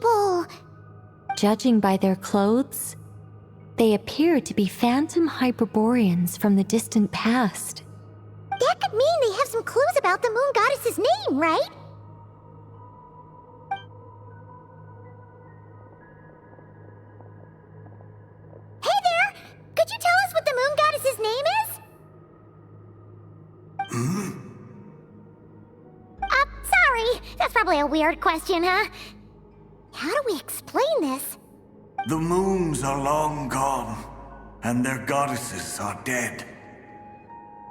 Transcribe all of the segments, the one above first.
people? Judging by their clothes, they appear to be phantom Hyperboreans from the distant past. That could mean they have some clues about the moon goddess's name, right? Hey there! Could you tell us what the moon goddess's name is? Sorry. That's probably a weird question, huh? How do we explain this? The moons are long gone, and their goddesses are dead.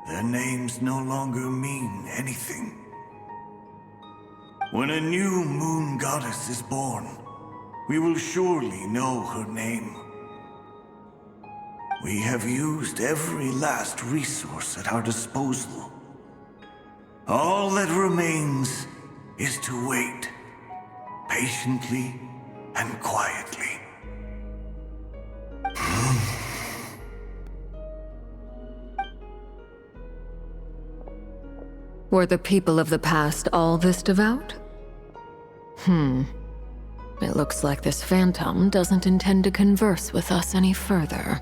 Their names no longer mean anything. When a new moon goddess is born, we will surely know her name. We have used every last resource at our disposal. All that remains is to wait, patiently and quietly. Were the people of the past all this devout? It looks like this phantom doesn't intend to converse with us any further.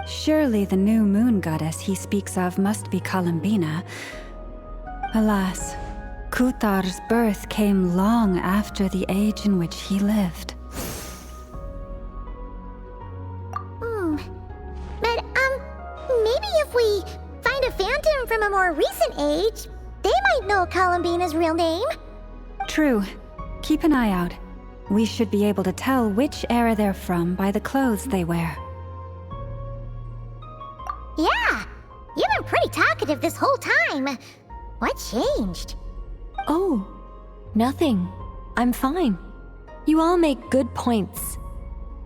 Surely the new moon goddess he speaks of must be Columbina. Alas, Kuthar's birth came long after the age in which he lived. But, maybe if we find a phantom from a more recent age, they might know Columbina's real name. True. Keep an eye out. We should be able to tell which era they're from by the clothes they wear. Yeah, you've been pretty talkative this whole time. What changed? Oh, nothing. I'm fine. You all make good points.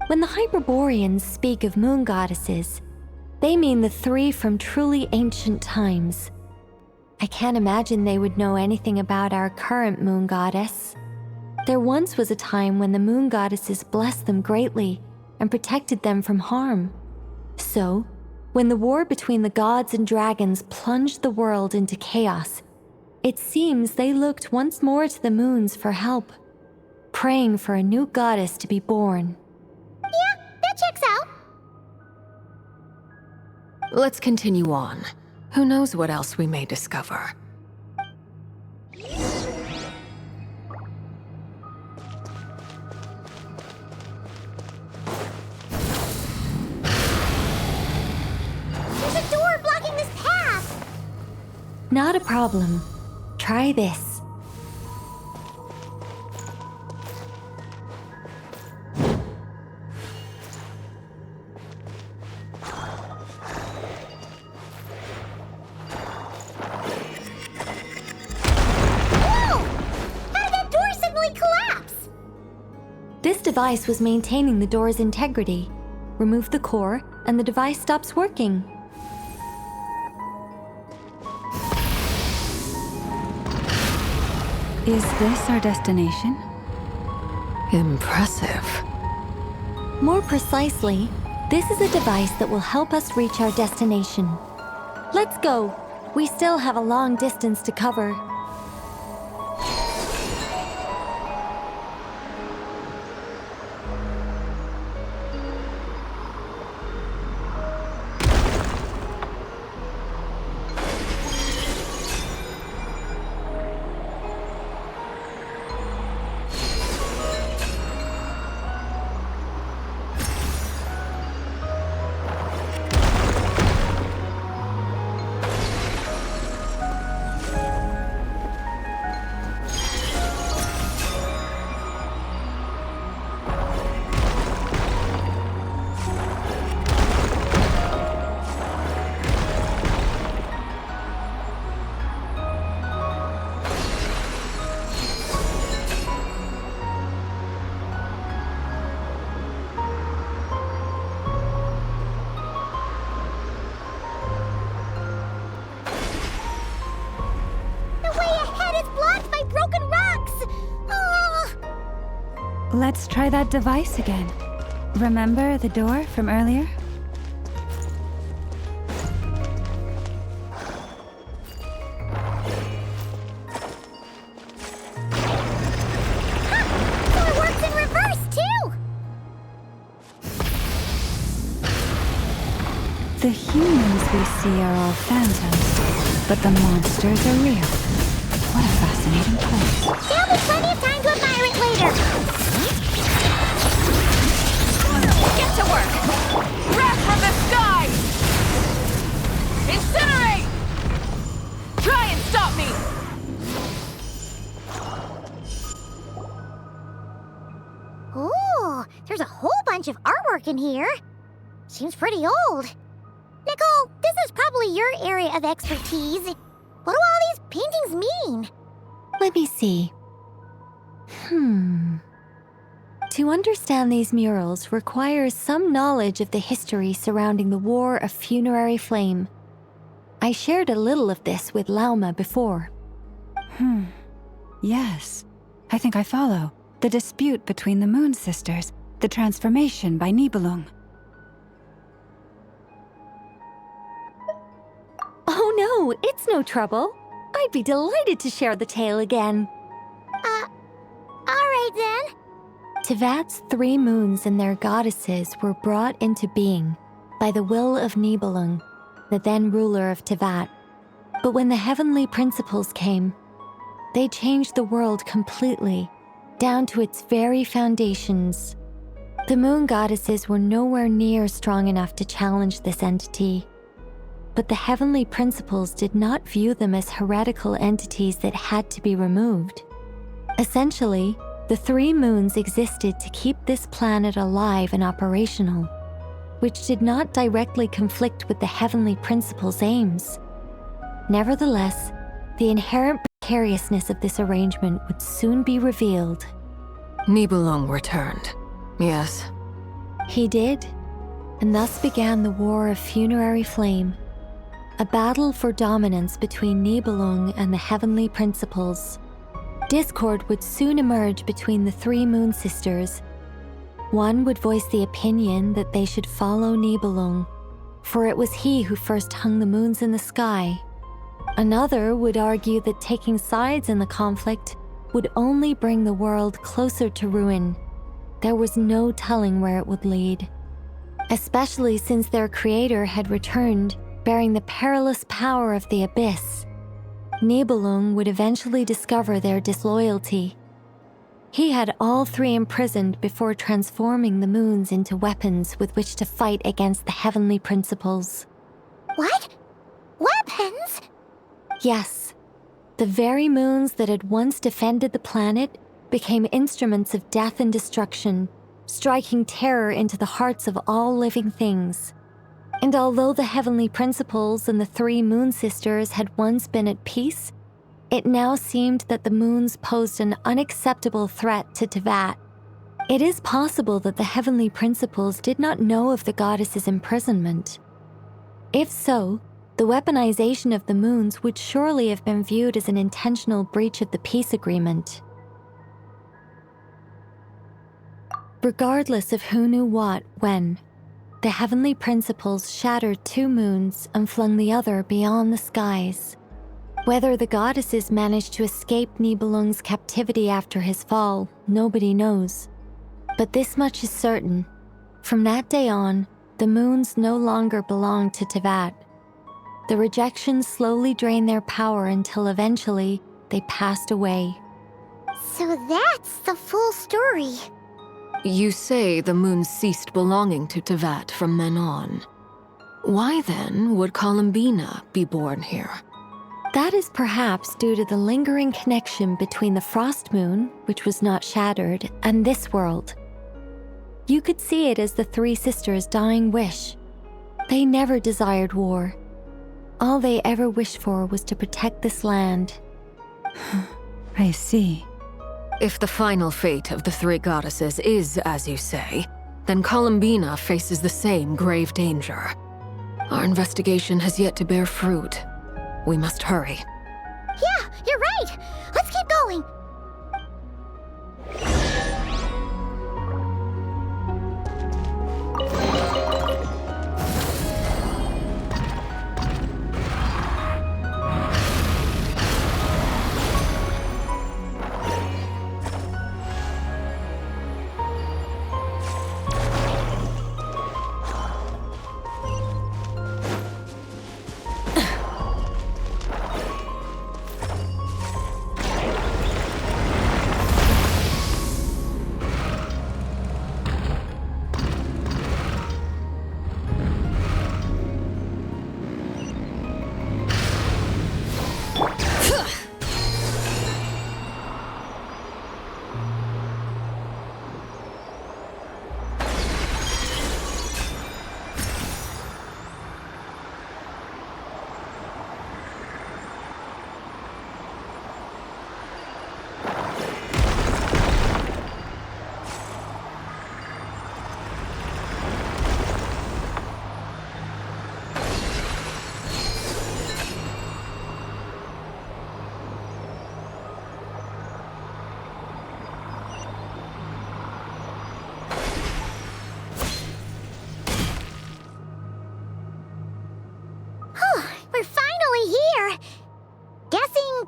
When the Hyperboreans speak of moon goddesses, they mean the three from truly ancient times. I can't imagine they would know anything about our current moon goddess. There once was a time when the moon goddesses blessed them greatly and protected them from harm. So, when the war between the gods and dragons plunged the world into chaos, it seems they looked once more to the moons for help, praying for a new goddess to be born. Yeah, that checks out. Let's continue on. Who knows what else we may discover? There's a door blocking this path. Not a problem. Try this. This device was maintaining the door's integrity. Remove the core, and the device stops working. Is this our destination? Impressive. More precisely, this is a device that will help us reach our destination. Let's go. We still have a long distance to cover. Let's try that device again. Remember the door from earlier? So it works in reverse! The humans we see are all phantoms, but the monsters are real. What a fascinating place. There'll be plenty of time to admire it later. Get to work! Wrath from the sky! Incinerate! Try and stop me! Ooh, there's a whole bunch of artwork in here. Seems pretty old. Nicole, this is probably your area of expertise. What do all these paintings mean? Let me see. To understand these murals requires some knowledge of the history surrounding the War of Funerary Flame. I shared a little of this with Lauma before. Yes, I think I follow. The dispute between the Moon Sisters, the transformation by Nibelung. Oh no, it's no trouble. I'd be delighted to share the tale again. Alright then. Tevat's 3 moons and their goddesses were brought into being by the will of Nibelung, the then ruler of Tevat. But when the heavenly principles came, they changed the world completely, down to its very foundations. The moon goddesses were nowhere near strong enough to challenge this entity. But the heavenly principles did not view them as heretical entities that had to be removed. Essentially, the 3 moons existed to keep this planet alive and operational, which did not directly conflict with the heavenly principles' aims. Nevertheless, the inherent precariousness of this arrangement would soon be revealed. Nibelung returned. Yes. He did, and thus began the War of Funerary Flame, a battle for dominance between Nibelung and the heavenly principles. Discord would soon emerge between the 3 Moon Sisters. One would voice the opinion that they should follow Nibelung, for it was he who first hung the moons in the sky. Another would argue that taking sides in the conflict would only bring the world closer to ruin. There was no telling where it would lead, especially since their creator had returned, bearing the perilous power of the abyss. Nibelung would eventually discover their disloyalty. He had all 3 imprisoned before transforming the moons into weapons with which to fight against the heavenly principles. What? Weapons? Yes, the very moons that had once defended the planet became instruments of death and destruction, striking terror into the hearts of all living things. And although the heavenly principles and the 3 Moon Sisters had once been at peace, it now seemed that the moons posed an unacceptable threat to Tevat. It is possible that the heavenly principles did not know of the goddess's imprisonment. If so, the weaponization of the moons would surely have been viewed as an intentional breach of the peace agreement. Regardless of who knew what, when, the heavenly principles shattered 2 moons and flung the other beyond the skies. Whether the goddesses managed to escape Nibelung's captivity after his fall, nobody knows. But this much is certain. From that day on, the moons no longer belonged to Tevat. The rejection slowly drained their power until eventually they passed away. So that's the full story. You say the moon ceased belonging to Tevat from then on. Why then would Columbina be born here? That is perhaps due to the lingering connection between the Frost Moon, which was not shattered, and this world. You could see it as the 3 sisters' dying wish. They never desired war. All they ever wished for was to protect this land. I see. If the final fate of the 3 goddesses is as you say, then Columbina faces the same grave danger. Our investigation has yet to bear fruit. We must hurry. Yeah, you're right. Let's keep going.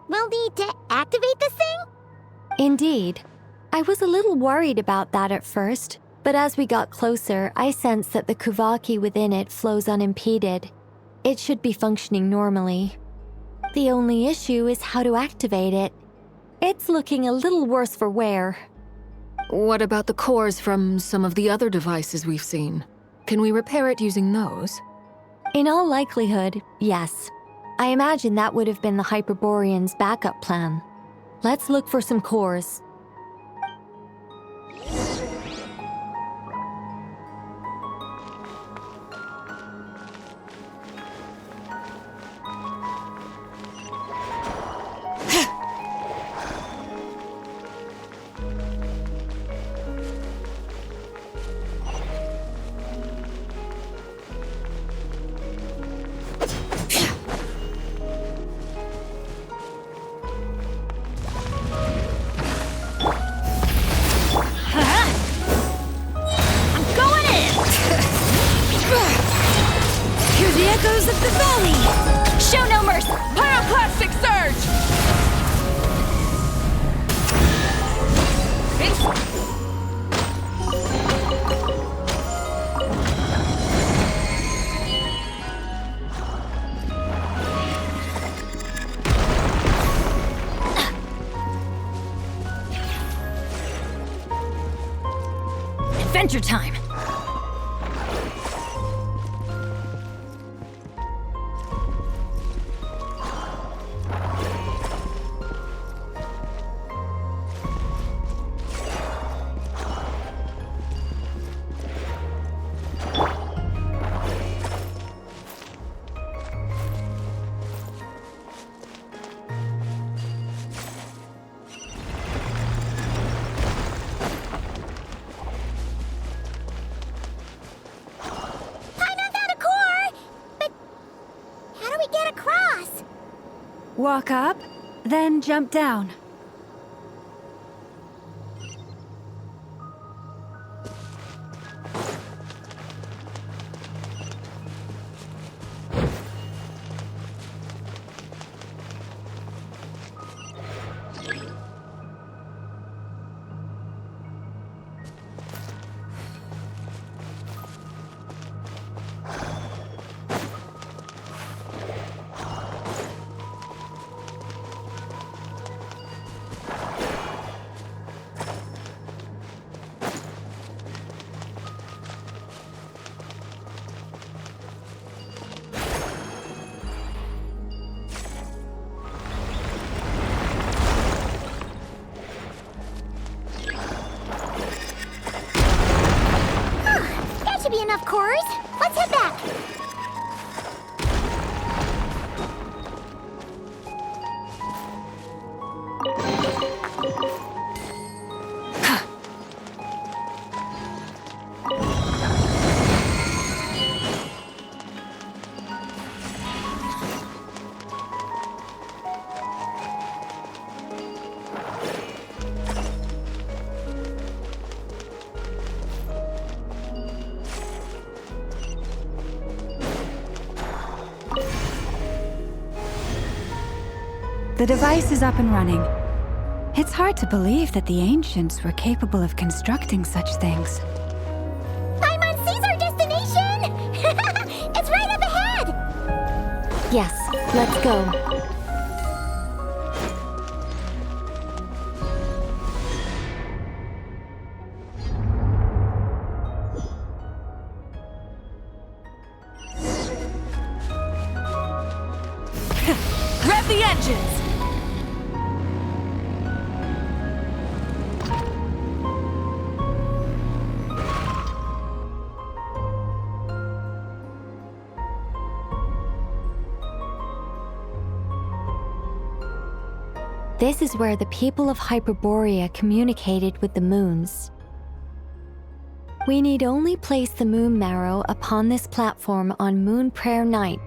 we'll need to activate this thing? Indeed. I was a little worried about that at first, but as we got closer, I sensed that the Kuvaki within it flows unimpeded. It should be functioning normally. The only issue is how to activate it. It's looking a little worse for wear. What about the cores from some of the other devices we've seen? Can we repair it using those? In all likelihood, yes. I imagine that would have been the Hyperborean's backup plan. Let's look for some cores. Echoes of the valley! Show no mercy! Pyroclastic surge! Adventure time! Walk up, then jump down. Enough cores. Let's head back. The device is up and running. It's hard to believe that the ancients were capable of constructing such things. Paimon sees our destination! It's right up ahead! Yes, let's go. Rev the engines! This is where the people of Hyperborea communicated with the moons. We need only place the moon marrow upon this platform on Moon Prayer Night,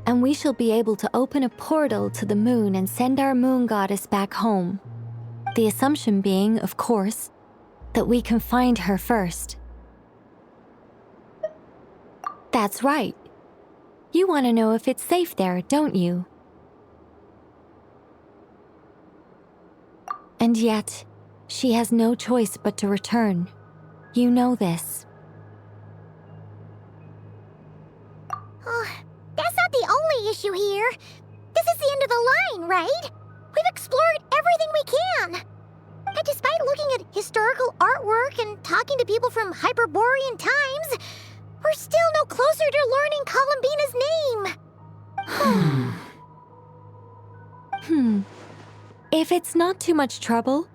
and we shall be able to open a portal to the moon and send our moon goddess back home. The assumption being, of course, that we can find her first. That's right. You want to know if it's safe there, don't you? And yet, she has no choice but to return. You know this. Oh, that's not the only issue here. This is the end of the line, right? We've explored everything we can. And despite looking at historical artwork and talking to people from Hyperborean times, we're still no closer to learning Columbina's name. If it's not too much trouble,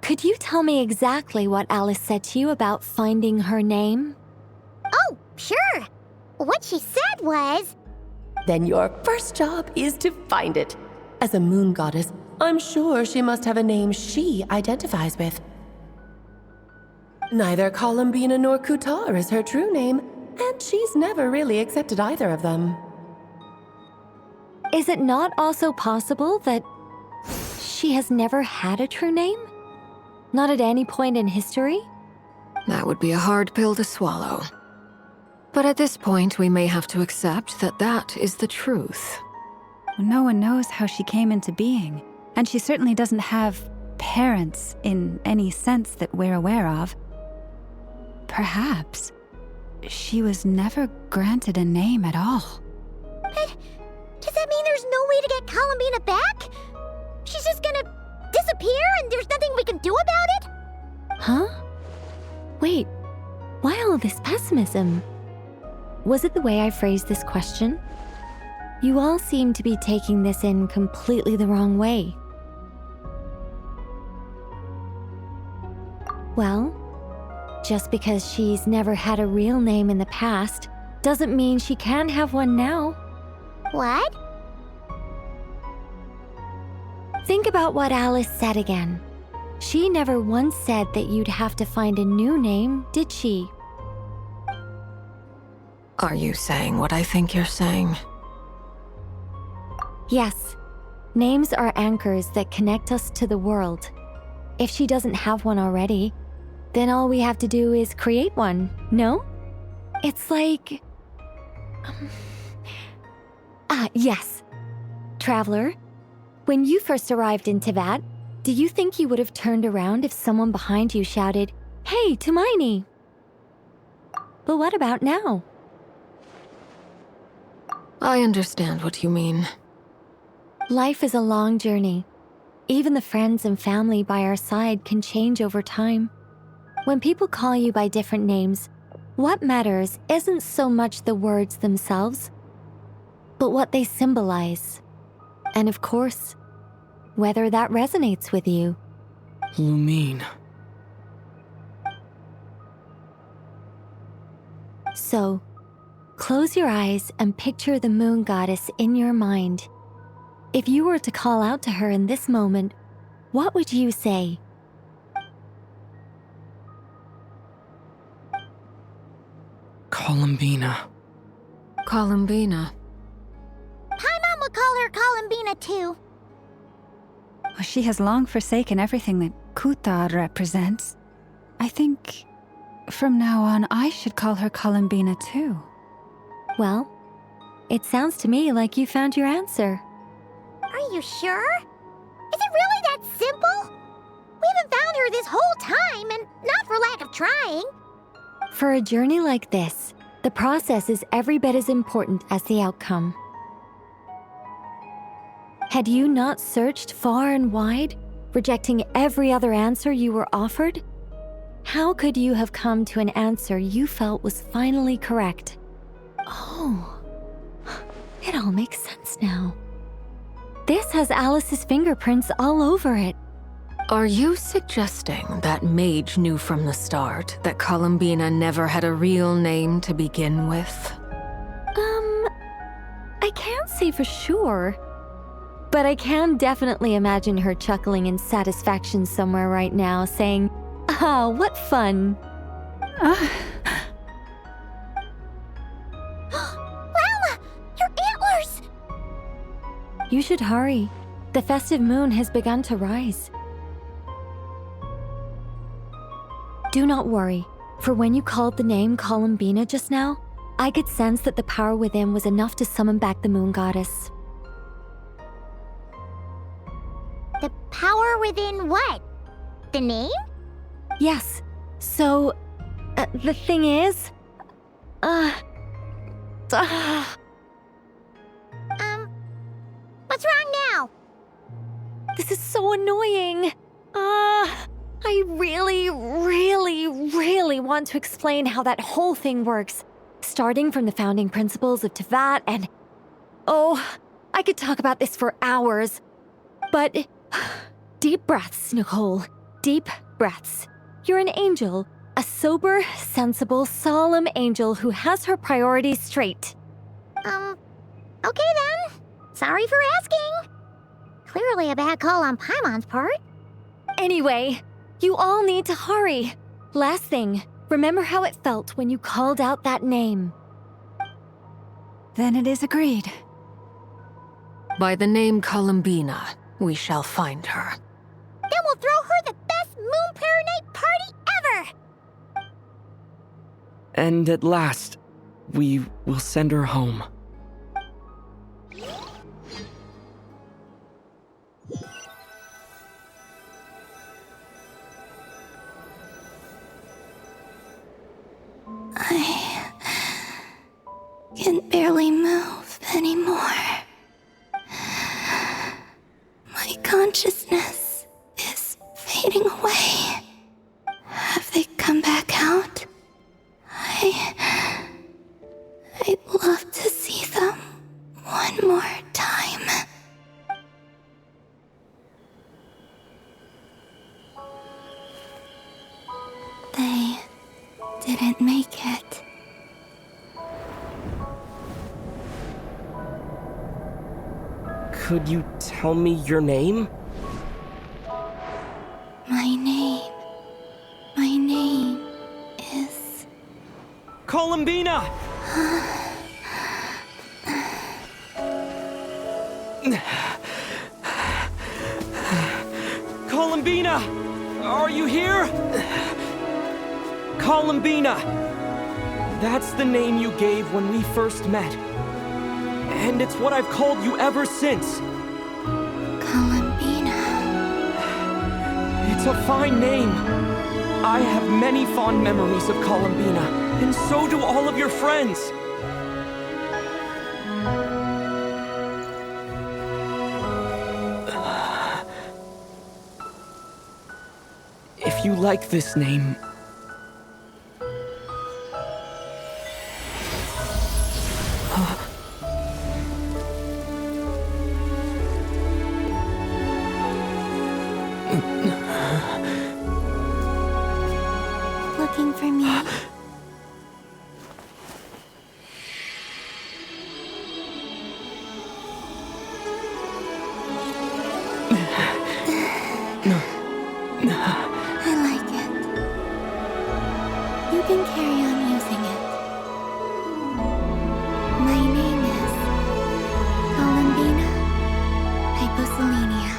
could you tell me exactly what Alice said to you about finding her name? Oh, sure. What she said was... Then your first job is to find it. As a moon goddess, I'm sure she must have a name she identifies with. Neither Columbina nor Kutar is her true name, and she's never really accepted either of them. Is it not also possible that she has never had a true name? Not at any point in history? That would be a hard pill to swallow. But at this point, we may have to accept that that is the truth. No one knows how she came into being, and she certainly doesn't have parents in any sense that we're aware of. Perhaps she was never granted a name at all. But does that mean there's no way to get Columbina back? She's just gonna disappear and there's nothing we can do about it? Huh? Wait, why all this pessimism? Was it the way I phrased this question? You all seem to be taking this in completely the wrong way. Well, just because she's never had a real name in the past doesn't mean she can't have one now. What? Think about what Alice said again. She never once said that you'd have to find a new name, did she? Are you saying what I think you're saying? Yes. Names are anchors that connect us to the world. If she doesn't have one already, then all we have to do is create one, no? It's like... yes. Traveler, when you first arrived in Teyvat, do you think you would have turned around if someone behind you shouted, "Hey, Hermione"? But what about now? I understand what you mean. Life is a long journey. Even the friends and family by our side can change over time. When people call you by different names, what matters isn't so much the words themselves, but what they symbolize. And of course, whether that resonates with you. Lumine. So, close your eyes and picture the moon goddess in your mind. If you were to call out to her in this moment, what would you say? Columbina. Columbina. Paimon would call her Columbina too. Well, she has long forsaken everything that Kutar represents. I think from now on I should call her Columbina too. Well, it sounds to me like you found your answer. Are you sure? Is it really that simple? We haven't found her this whole time, and not for lack of trying. For a journey like this, the process is every bit as important as the outcome. Had you not searched far and wide, rejecting every other answer you were offered? How could you have come to an answer you felt was finally correct? Oh, it all makes sense now. This has Alice's fingerprints all over it. Are you suggesting that Mage knew from the start that Columbina never had a real name to begin with? I can't say for sure. But I can definitely imagine her chuckling in satisfaction somewhere right now, saying, "Ah, what fun." Llama! Your antlers! You should hurry. The festive moon has begun to rise. Do not worry, for when you called the name Columbina just now, I could sense that the power within was enough to summon back the moon goddess. The power within what? The name? Yes. So, the thing is... What's wrong now? This is so annoying. I really, really, really want to explain how that whole thing works. Starting from the founding principles of Tevat and... Oh, I could talk about this for hours. But... Deep breaths, Nicole. Deep breaths. You're an angel. A sober, sensible, solemn angel who has her priorities straight. Okay then. Sorry for asking. Clearly a bad call on Paimon's part. Anyway, you all need to hurry. Last thing, remember how it felt when you called out that name. Then it is agreed. By the name Columbina, we shall find her. Then we'll throw her the best Moon Prayer Night party ever! And at last, we will send her home. I can barely move anymore. My consciousness is fading away. Have they come back out? I'd love to see them one more time. They didn't make it. Could you tell me your name? My name is... Columbina! Columbina! Are you here? Columbina! That's the name you gave when we first met. And it's what I've called you ever since. Columbina. It's a fine name. I have many fond memories of Columbina, and so do all of your friends. If you like this name... Looking for me? I like it. You can carry on using it. My name is Columbina Hyposelenia.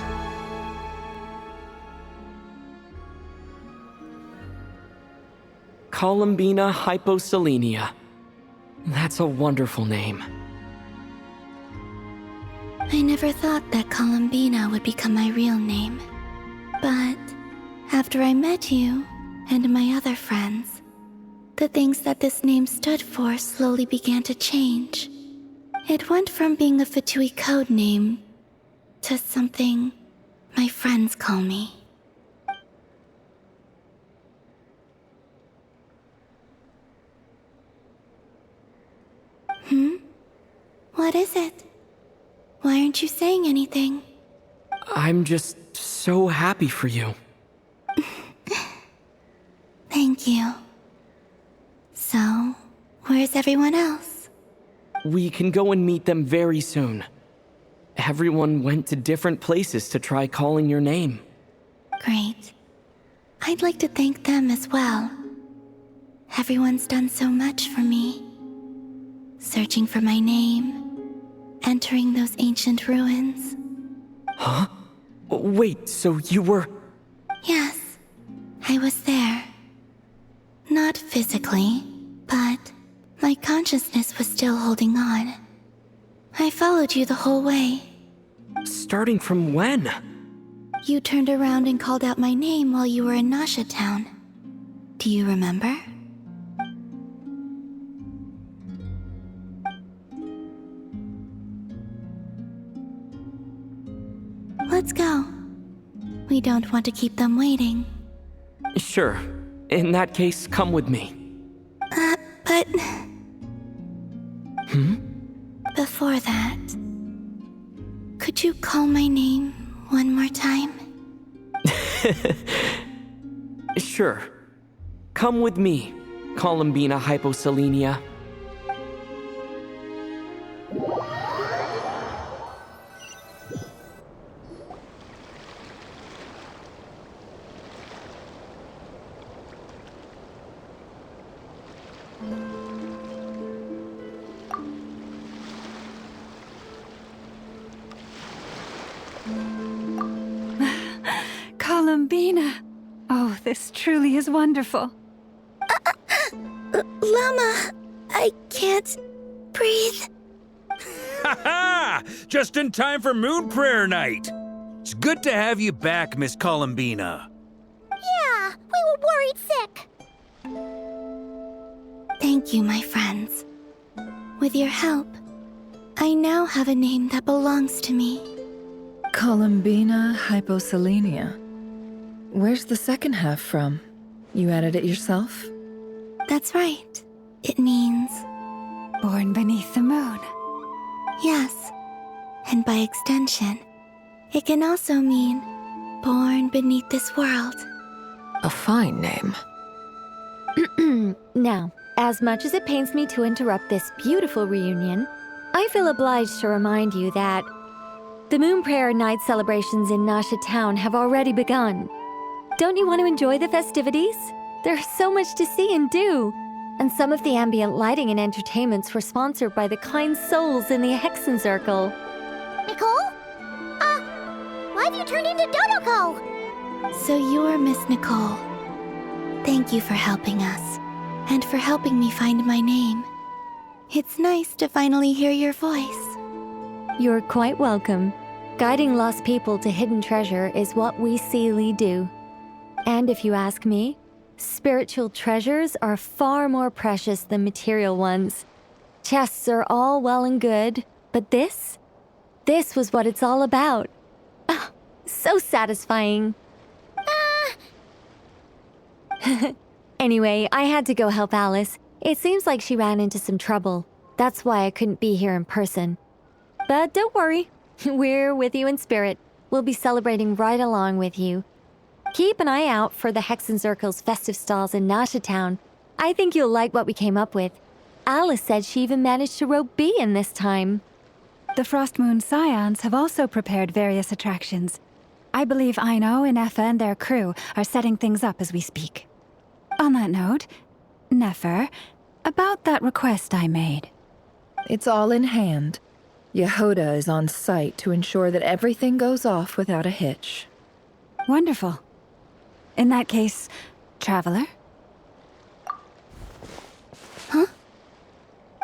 Columbina Hyposelenia. That's a wonderful name. I never thought that Columbina would become my real name. But after I met you and my other friends, the things that this name stood for slowly began to change. It went from being a Fatui code name to something my friends call me. What is it? Why aren't you saying anything? I'm just so happy for you. Thank you. So, where's everyone else? We can go and meet them very soon. Everyone went to different places to try calling your name. Great. I'd like to thank them as well. Everyone's done so much for me. Searching for my name, entering those ancient ruins. Huh? Wait, so you were... Yes, I was there. Not physically, but my consciousness was still holding on. I followed you the whole way. Starting from when? You turned around and called out my name while you were in Nasha Town. Do you remember? Let's go. We don't want to keep them waiting. Sure. In that case, come with me. But... Before that, could you call my name one more time? Sure. Come with me, Columbina Hyposelenia. Columbina! Oh, this truly is wonderful. Llama, I can't breathe. Ha-ha! Just in time for Moon Prayer Night. It's good to have you back, Miss Columbina. Yeah, we were worried sick. Thank you, my friends. With your help, I now have a name that belongs to me. Columbina Hyposelenia. Where's the second half from? You added it yourself? That's right. It means... Born beneath the moon. yes. And by extension, it can also mean born beneath this world. A fine name. Now, as much as it pains me to interrupt this beautiful reunion, I feel obliged to remind you that the Moon Prayer Night celebrations in Nasha Town have already begun. Don't you want to enjoy the festivities? There's so much to see and do. And some of the ambient lighting and entertainments were sponsored by the kind souls in the Hexen Circle. Nicole? Why have you turned into Dotaico? So you're Miss Nicole. Thank you for helping us, and for helping me find my name. It's nice to finally hear your voice. You're quite welcome. Guiding lost people to hidden treasure is what we Seelie do. And if you ask me, spiritual treasures are far more precious than material ones. Chests are all well and good, but this was what it's all about. Ah, so satisfying. Anyway, I had to go help Alice. It seems like she ran into some trouble. That's why I couldn't be here in person. But don't worry, we're with you in spirit. We'll be celebrating right along with you. Keep an eye out for the Hexen Circle's festive stalls in Nasha Town. I think you'll like what we came up with. Alice said she even managed to rope B in this time. The Frost Moon Scions have also prepared various attractions. I believe Aino, Ineffa, and their crew are setting things up as we speak. On that note, Nefer, about that request I made. It's all in hand. Yehoda is on site to ensure that everything goes off without a hitch. Wonderful. In that case, Traveler?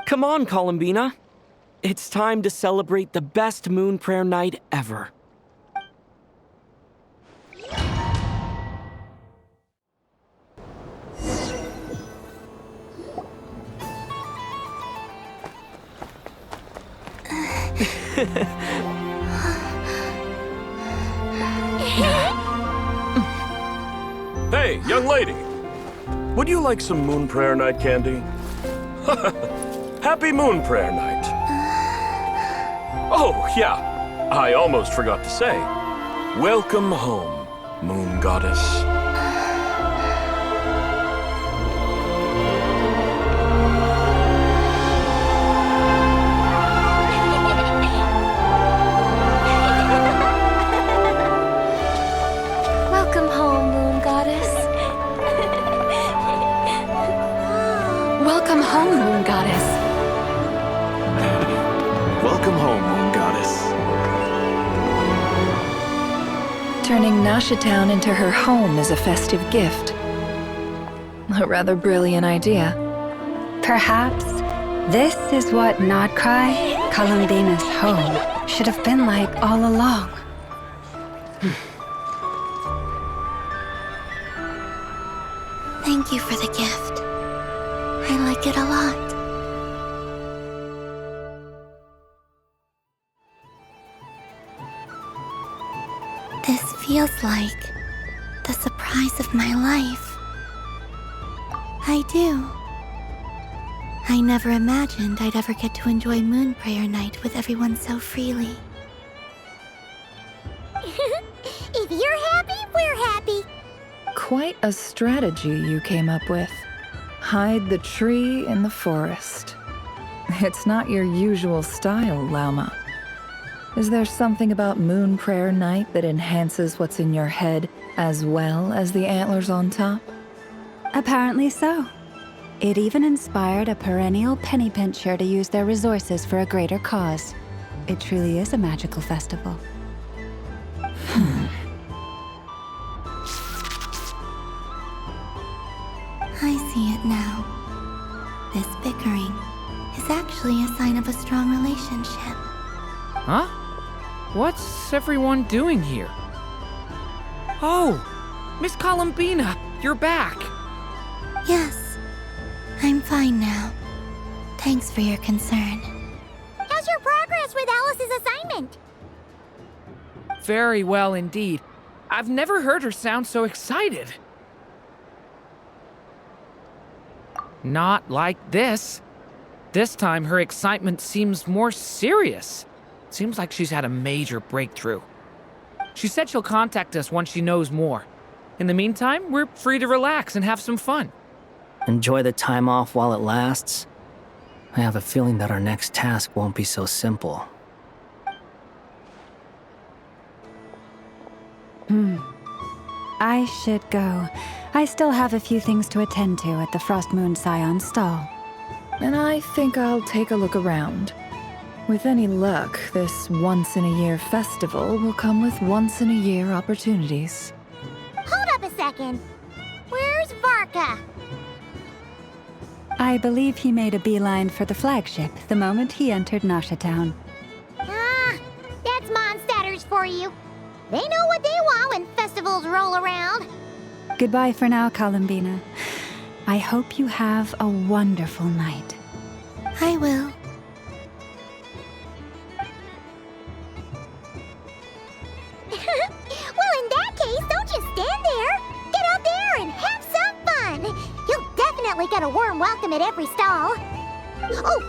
Come on, Columbina. It's time to celebrate the best Moon Prayer Night ever. Hey, young lady. Would you like some Moon Prayer Night candy? Happy Moon Prayer Night. Oh, yeah. I almost forgot to say. Welcome home, Moon Goddess. Welcome home, Moon Goddess. Welcome home, Moon Goddess. Welcome home, Moon Goddess. Turning Nasha Town into her home is a festive gift. A rather brilliant idea. Perhaps this is what Nod-Krai, Columbina's home, should have been like all along. Thank you for the gift. I like it a lot. This feels like the surprise of my life. I do. I never imagined I'd ever get to enjoy Moon Prayer Night with everyone so freely. If you're happy, we're happy. Quite a strategy you came up with. Hide the tree in the forest. It's not your usual style, Lauma. Is there something about Moon Prayer Night that enhances what's in your head as well as the antlers on top? Apparently so. It even inspired a perennial penny pincher to use their resources for a greater cause. It truly is a magical festival. I see it now. This bickering is actually a sign of a strong relationship. Huh? What's everyone doing here? Oh! Miss Columbina, you're back! Yes, I'm fine now. Thanks for your concern. How's your progress with Alice's assignment? Very well indeed. I've never heard her sound so excited. Not like this. This time, her excitement seems more serious. Seems like she's had a major breakthrough. She said she'll contact us once she knows more. In the meantime, we're free to relax and have some fun. Enjoy the time off while it lasts. I have a feeling that our next task won't be so simple. I should go. I still have a few things to attend to at the Frost Moon Scion stall. And I think I'll take a look around. With any luck, this once-in-a-year festival will come with once-in-a-year opportunities. Hold up a second. Where's Varka? I believe he made a beeline for the flagship the moment he entered Nasha Town. Ah, that's Mondstadters for you. They know what they want when festivals roll around. Goodbye for now, Columbina. I hope you have a wonderful night. I will. Well, in that case, don't just stand there. Get out there and have some fun. You'll definitely get a warm welcome at every stall. Oh,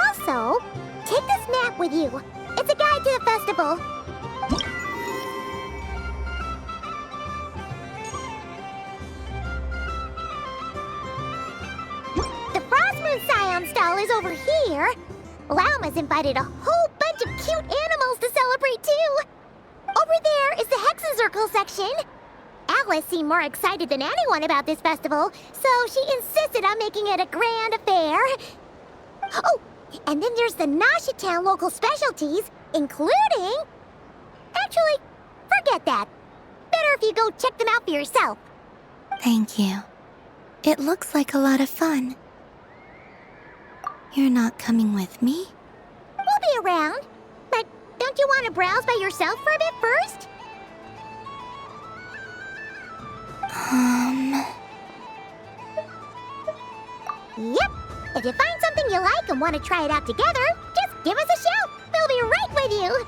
also, take this map with you. It's a guide to the festival. The Frost Moon Scion stall is over here. Lauma's invited a whole bunch of cute animals to celebrate too. Over there is the Hexen Circle section. Alice seemed more excited than anyone about this festival, so she insisted on making it a grand affair. Oh, and then there's the Nasha Town local specialties, including... Actually, forget that. Better if you go check them out for yourself. Thank you. It looks like a lot of fun. You're not coming with me? We'll be around. But don't you want to browse by yourself for a bit first? Yep. If you find something you like and want to try it out together, just give us a shout. We'll be right with you.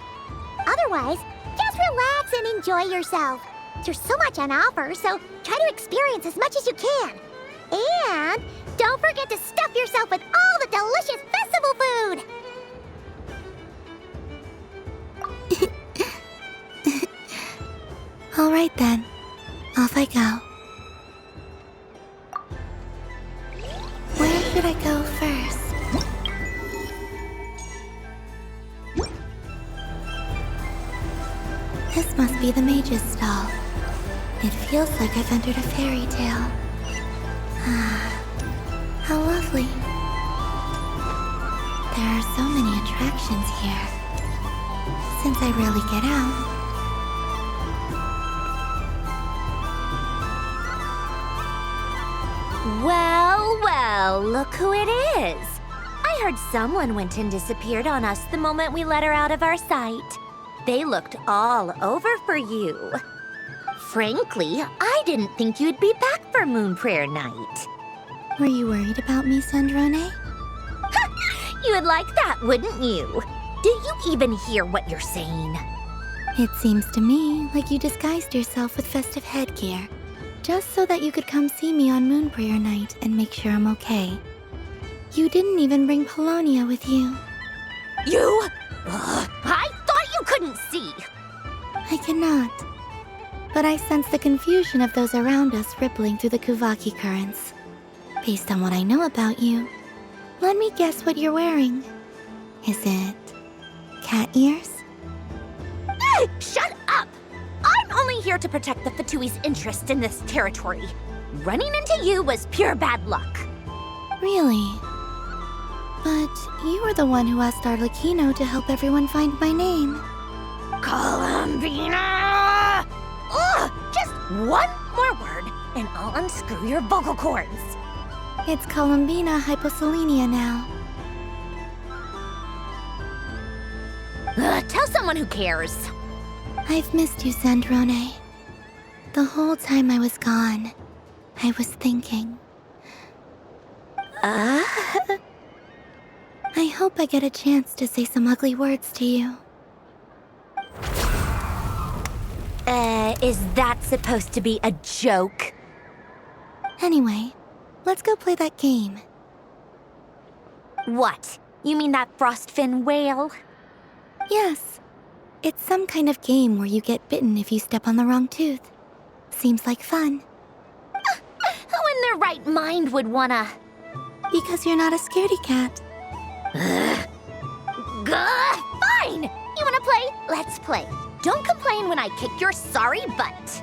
Otherwise, just relax and enjoy yourself. There's so much on offer, so try to experience as much as you can. And don't forget to stuff yourself with all the delicious festival food. All right then. Off I go. Where should I go first? This must be the mage's stall. It feels like I've entered a fairy tale. Ah, how lovely. There are so many attractions here. Since I rarely get out. Well, well, look who it is. I heard someone went and disappeared on us the moment we let her out of our sight. They looked all over for you. Frankly, I didn't think you'd be back for Moon Prayer Night. Were you worried about me, Sandrone? You would like that, wouldn't you? Do you even hear what you're saying? It seems to me like you disguised yourself with festive headgear, just so that you could come see me on Moon Prayer Night and make sure I'm okay. You didn't even bring Polonia with you. You? I thought you couldn't see! I cannot. But I sense the confusion of those around us rippling through the Kuvaki currents. Based on what I know about you, let me guess what you're wearing. Is it cat ears? Shut up! I'm only here to protect the Fatui's interest in this territory. Running into you was pure bad luck. Really? But you were the one who asked Arlecchino to help everyone find my name. Columbina! Ugh! Just one more word, and I'll unscrew your vocal cords. It's Columbina Hyposelenia now. Tell someone who cares. I've missed you, Sandrone. The whole time I was gone, I was thinking. I hope I get a chance to say some ugly words to you. Is that supposed to be a joke? Anyway, let's go play that game. What? You mean that frostfin whale? Yes. It's some kind of game where you get bitten if you step on the wrong tooth. Seems like fun. Who in their right mind would wanna? Because you're not a scaredy cat. Fine! You wanna play? Let's play. Don't complain when I kick your sorry butt.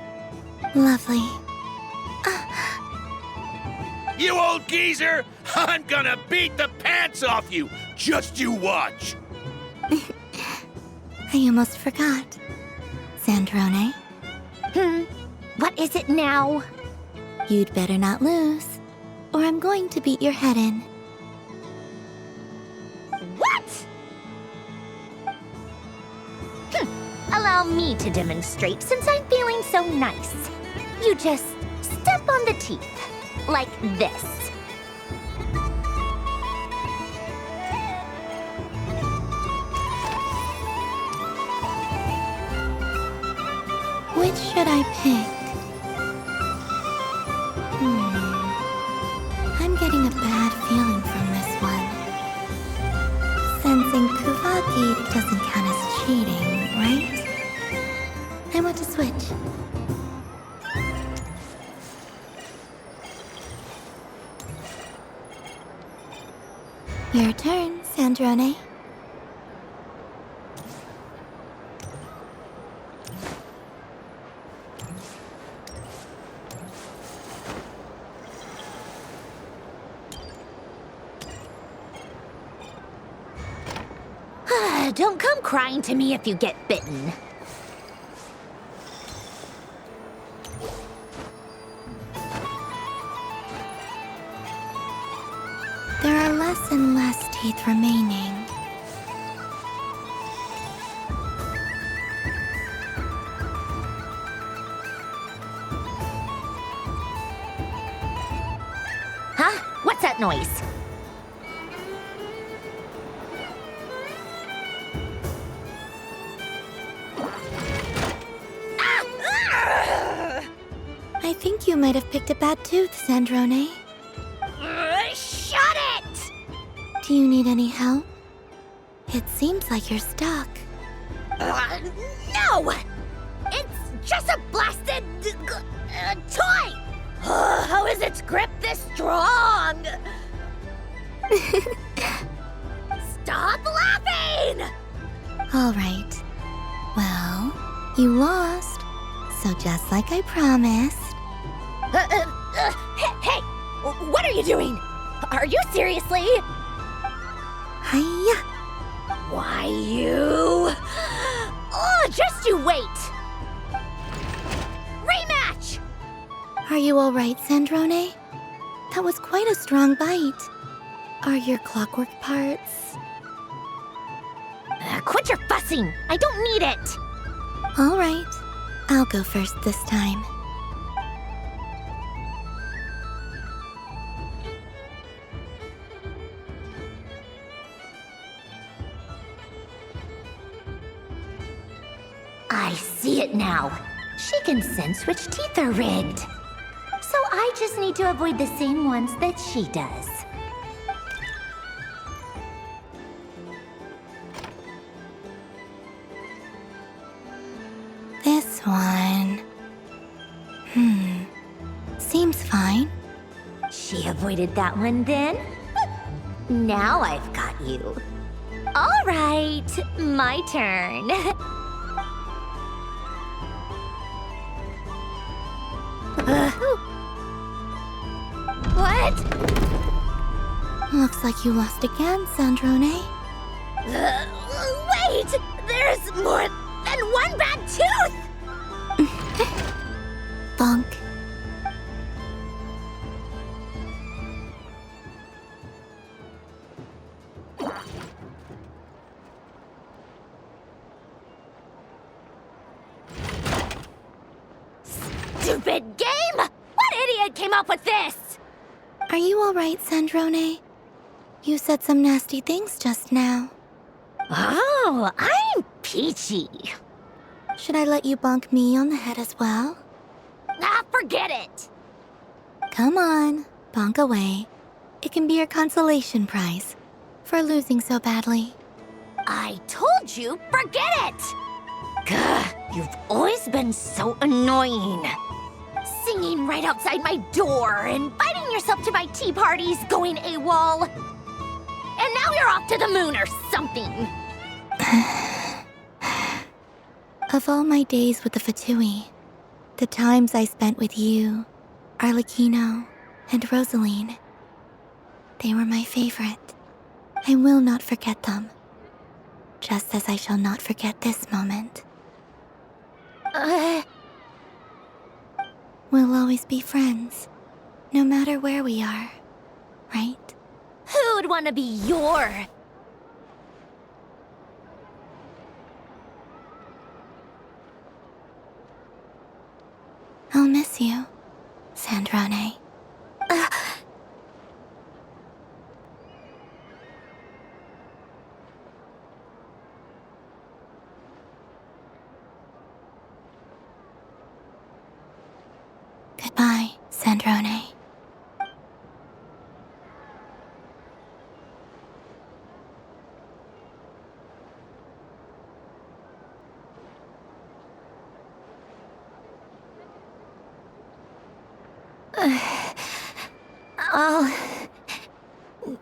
Lovely. You old geezer! I'm gonna beat the pants off you! Just you watch! I almost forgot. Sandrone? What is it now? You'd better not lose, or I'm going to beat your head in. What? Allow me to demonstrate since I'm feeling so nice. You just step on the teeth, like this. Which should I pick? I'm getting a bad feeling from this one. Sensing Kuvaki doesn't count as cheating, right? I want to switch. Your turn, Sandrone. Don't come crying to me if you get bitten. There are less and less teeth remaining. Huh? What's that noise? I think you might have picked a bad tooth, Sandrone. Shut it! Do you need any help? It seems like you're stuck. No! It's just a blasted toy! How is its grip this strong? Stop laughing! All right. Well, you lost. So just like I promised. Hey! What are you doing? Are you seriously? Hiya! Why you? Oh, just you wait! Rematch! Are you all right, Sandrone? That was quite a strong bite. Are your clockwork parts? Quit your fussing! I don't need it! All right. I'll go first this time. I see it now. She can sense which teeth are rigged. So I just need to avoid the same ones that she does. This one... Seems fine. She avoided that one then? Now I've got you. All right, my turn. What? Looks like you lost again, Sandrone. Wait! There's more than one bad tooth! Bonk. Stupid game! What idiot came up with this? Are you alright, Sandrone? You said some nasty things just now. Oh, I'm peachy. Should I let you bonk me on the head as well? Ah, forget it! Come on, bonk away. It can be your consolation prize for losing so badly. I told you, forget it! Gah, you've always been so annoying. Singing right outside my door, inviting yourself to my tea parties, going AWOL. And now you're off to the moon or something. Of all my days with the Fatui, the times I spent with you, Arlecchino, and Rosaline, they were my favorite. I will not forget them. Just as I shall not forget this moment. We'll always be friends, no matter where we are, right? Who'd want to be your... I'll miss you, Sandrone. Goodbye, Sandrone. I'll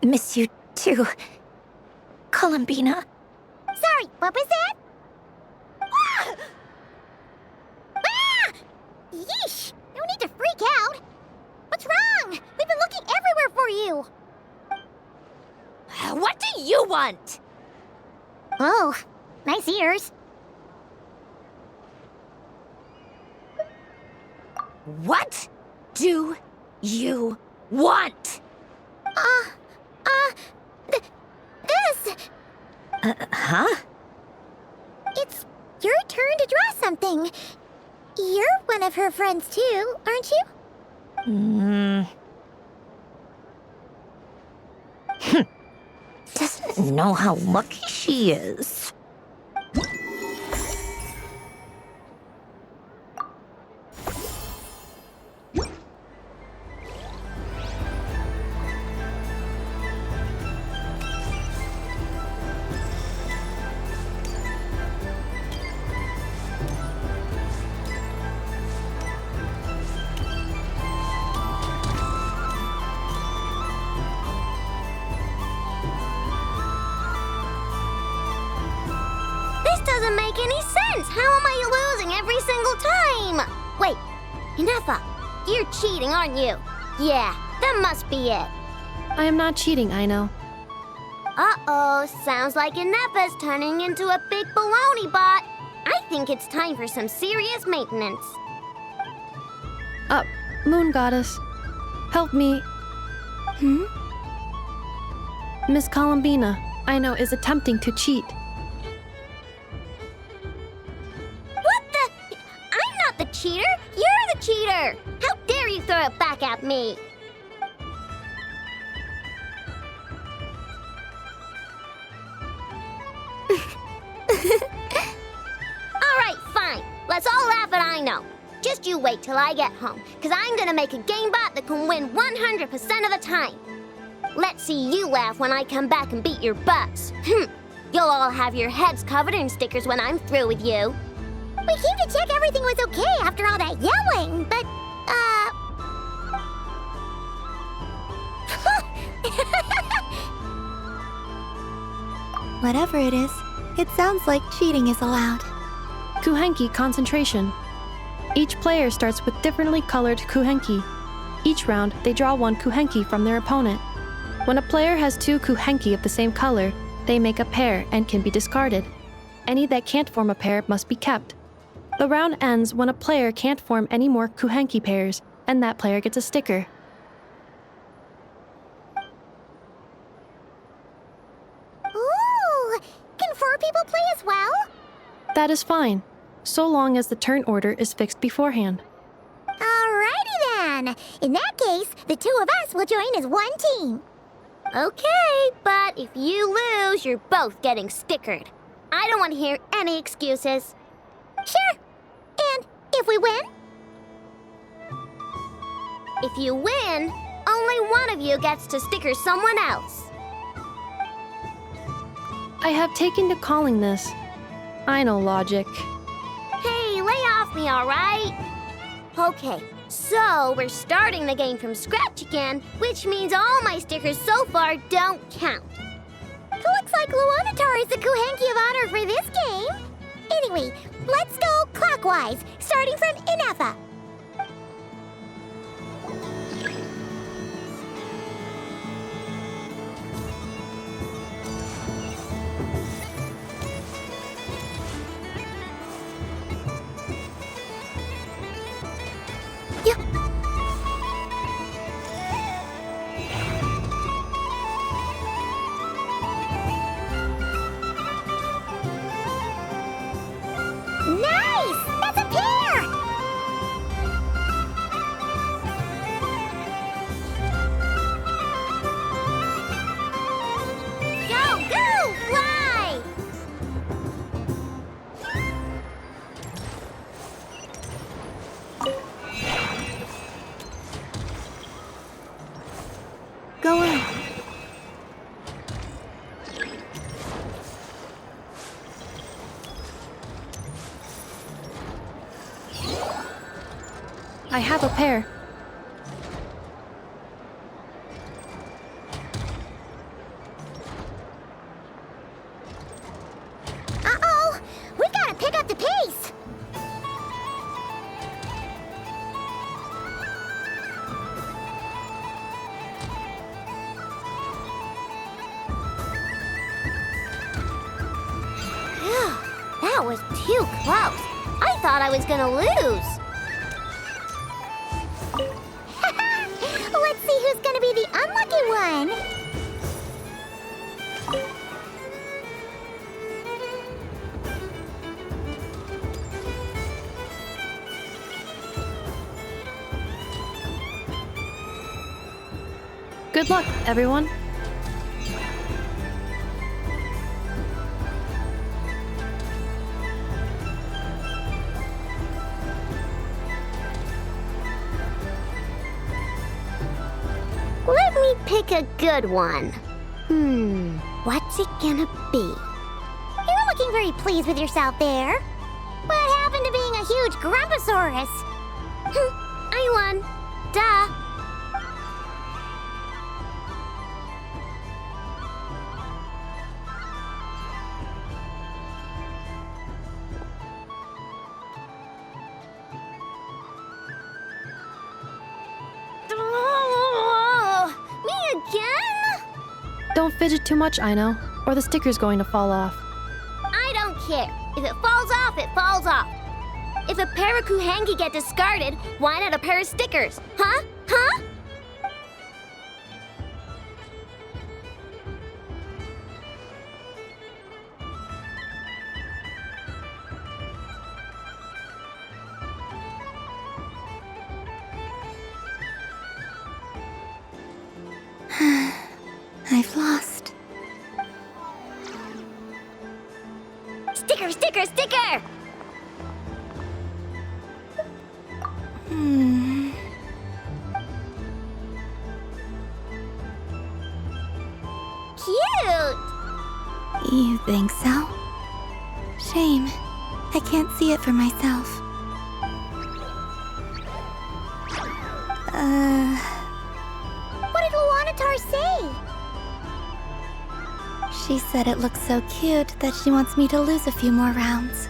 miss you too, Columbina. Sorry, what was that? Ah! Ah! Yeesh! No need to freak out. What's wrong? We've been looking everywhere for you. What do you want? Oh, nice ears. What do you want? This. Huh? It's your turn to draw something. You're one of her friends too, aren't you? Doesn't know how lucky she is. Doesn't make any sense. How am I losing every single time? Wait, Inefa, you're cheating, aren't you? Yeah, that must be it. I am not cheating, I know. Uh-oh, sounds like Inefa's turning into a big baloney bot. I think it's time for some serious maintenance. Moon Goddess, help me. Miss Columbina, I know, is attempting to cheat. What the? I'm back at me. Alright, fine. Let's all laugh at I know. Just you wait till I get home, because I'm gonna make a game bot that can win 100% of the time. Let's see you laugh when I come back and beat your butts. You'll all have your heads covered in stickers when I'm through with you. We came to check everything was okay after all that yelling, but, Whatever it is, it sounds like cheating is allowed. Kuhenki concentration. Each player starts with differently colored kuhenki. Each round, they draw one kuhenki from their opponent. When a player has two kuhenki of the same color, they make a pair and can be discarded. Any that can't form a pair must be kept. The round ends when a player can't form any more kuhenki pairs, and that player gets a sticker. ooh, can 4 people play as well? That is fine, so long as the turn order is fixed beforehand. Alrighty then. In that case, the 2 of us will join as one team. Okay, but if you lose, you're both getting stickered. I don't want to hear any excuses. Sure. And if we win? If you win, only one of you gets to sticker someone else. I have taken to calling this. I know logic. Hey, lay off me, all right? Okay, so we're starting the game from scratch again, which means all my stickers so far don't count. Looks like Luonatar is the Kuhenki of honor for this game. Anyway, let's go clockwise, starting from Inefa. Nice! That's a pair! Go, go, fly! Go on. I have a pair. Uh-oh! We've got to pick up the pace! Phew, that was too close. I thought I was gonna lose. Let's see who's gonna be the unlucky one. Good luck, everyone. Let me pick a good one. What's it gonna be? You're looking very pleased with yourself there. What happened to being a huge Grumposaurus? I won. Duh. Me again? Don't fidget too much, I know, or the sticker's going to fall off. I don't care. If it falls off, it falls off. If a pair of Kuhenki get discarded, why not a pair of stickers? Huh? Huh? Sticker, sticker, sticker! Cute! You think so? Shame. I can't see it for myself. What did Luanatar say? She said it looks so cute that she wants me to lose a few more rounds.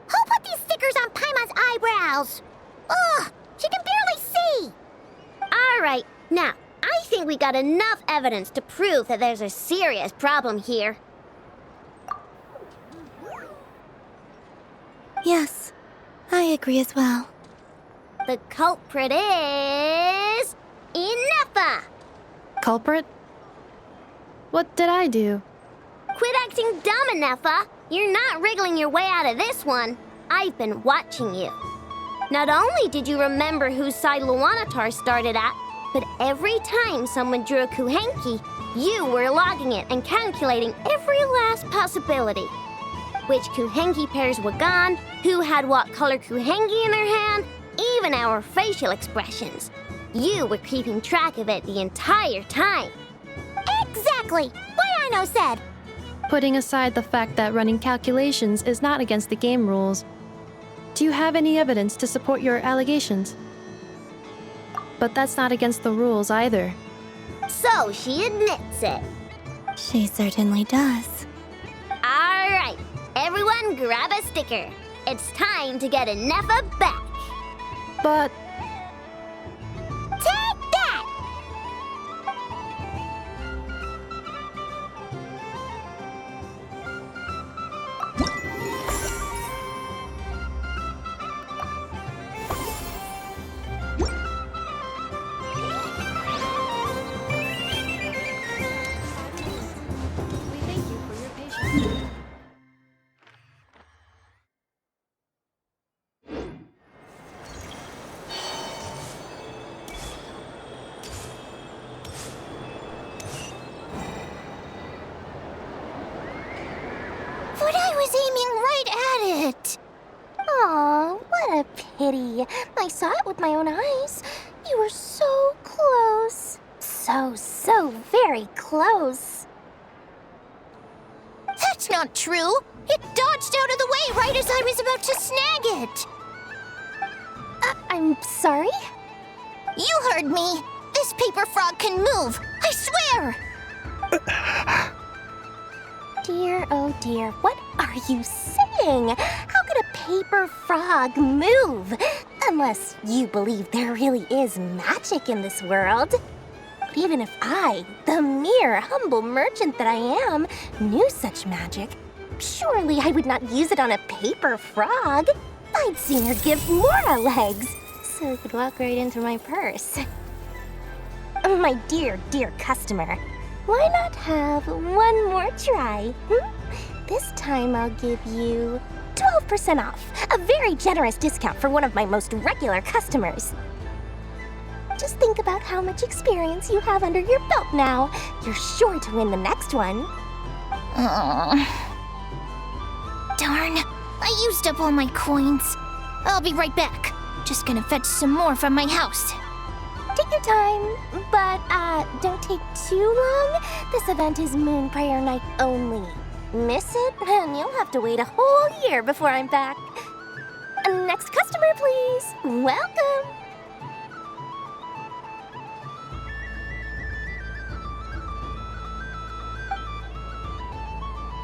Who put these stickers on Paimon's eyebrows? Ugh, she can barely see. All right, now, I think we got enough evidence to prove that there's a serious problem here. Yes, I agree as well. The culprit is... Ineffa! Culprit? What did I do? Quit acting dumb, Ineffa! You're not wriggling your way out of this one. I've been watching you. Not only did you remember whose side Luanatar started at, but every time someone drew a Kuhenki, you were logging it and calculating every last possibility. Which Kuhenki pairs were gone, who had what color Kuhenki in their hand, even our facial expressions. You were keeping track of it the entire time. Exactly! What Arno said! Putting aside the fact that running calculations is not against the game rules, do you have any evidence to support your allegations? But that's not against the rules either. So she admits it. She certainly does. All right, everyone grab a sticker. It's time to get Ineffa back. But... Take that! But I was aiming right at it! Aw, what a pity. I saw it with my own eyes. You were so close. So very close. That's not true! It dodged out of the way right as I was about to snag it! I'm sorry? You heard me! This paper frog can move! I swear! Dear, oh dear, what are you saying? How could a paper frog move? Unless you believe there really is magic in this world. But even if I, the mere humble merchant that I am, knew such magic, surely I would not use it on a paper frog. I'd sooner give Mora legs, so it could walk right into my purse. My dear, dear customer, why not have one more try? This time I'll give you 12% off, a very generous discount for one of my most regular customers. Just think about how much experience you have under your belt now. You're sure to win the next one. Darn, I used up all my coins. I'll be right back. Just gonna fetch some more from my house. Take your time, but don't take too long. This event is Moon Prayer Night only. Miss it, and you'll have to wait a whole year before I'm back. Next customer, please. Welcome.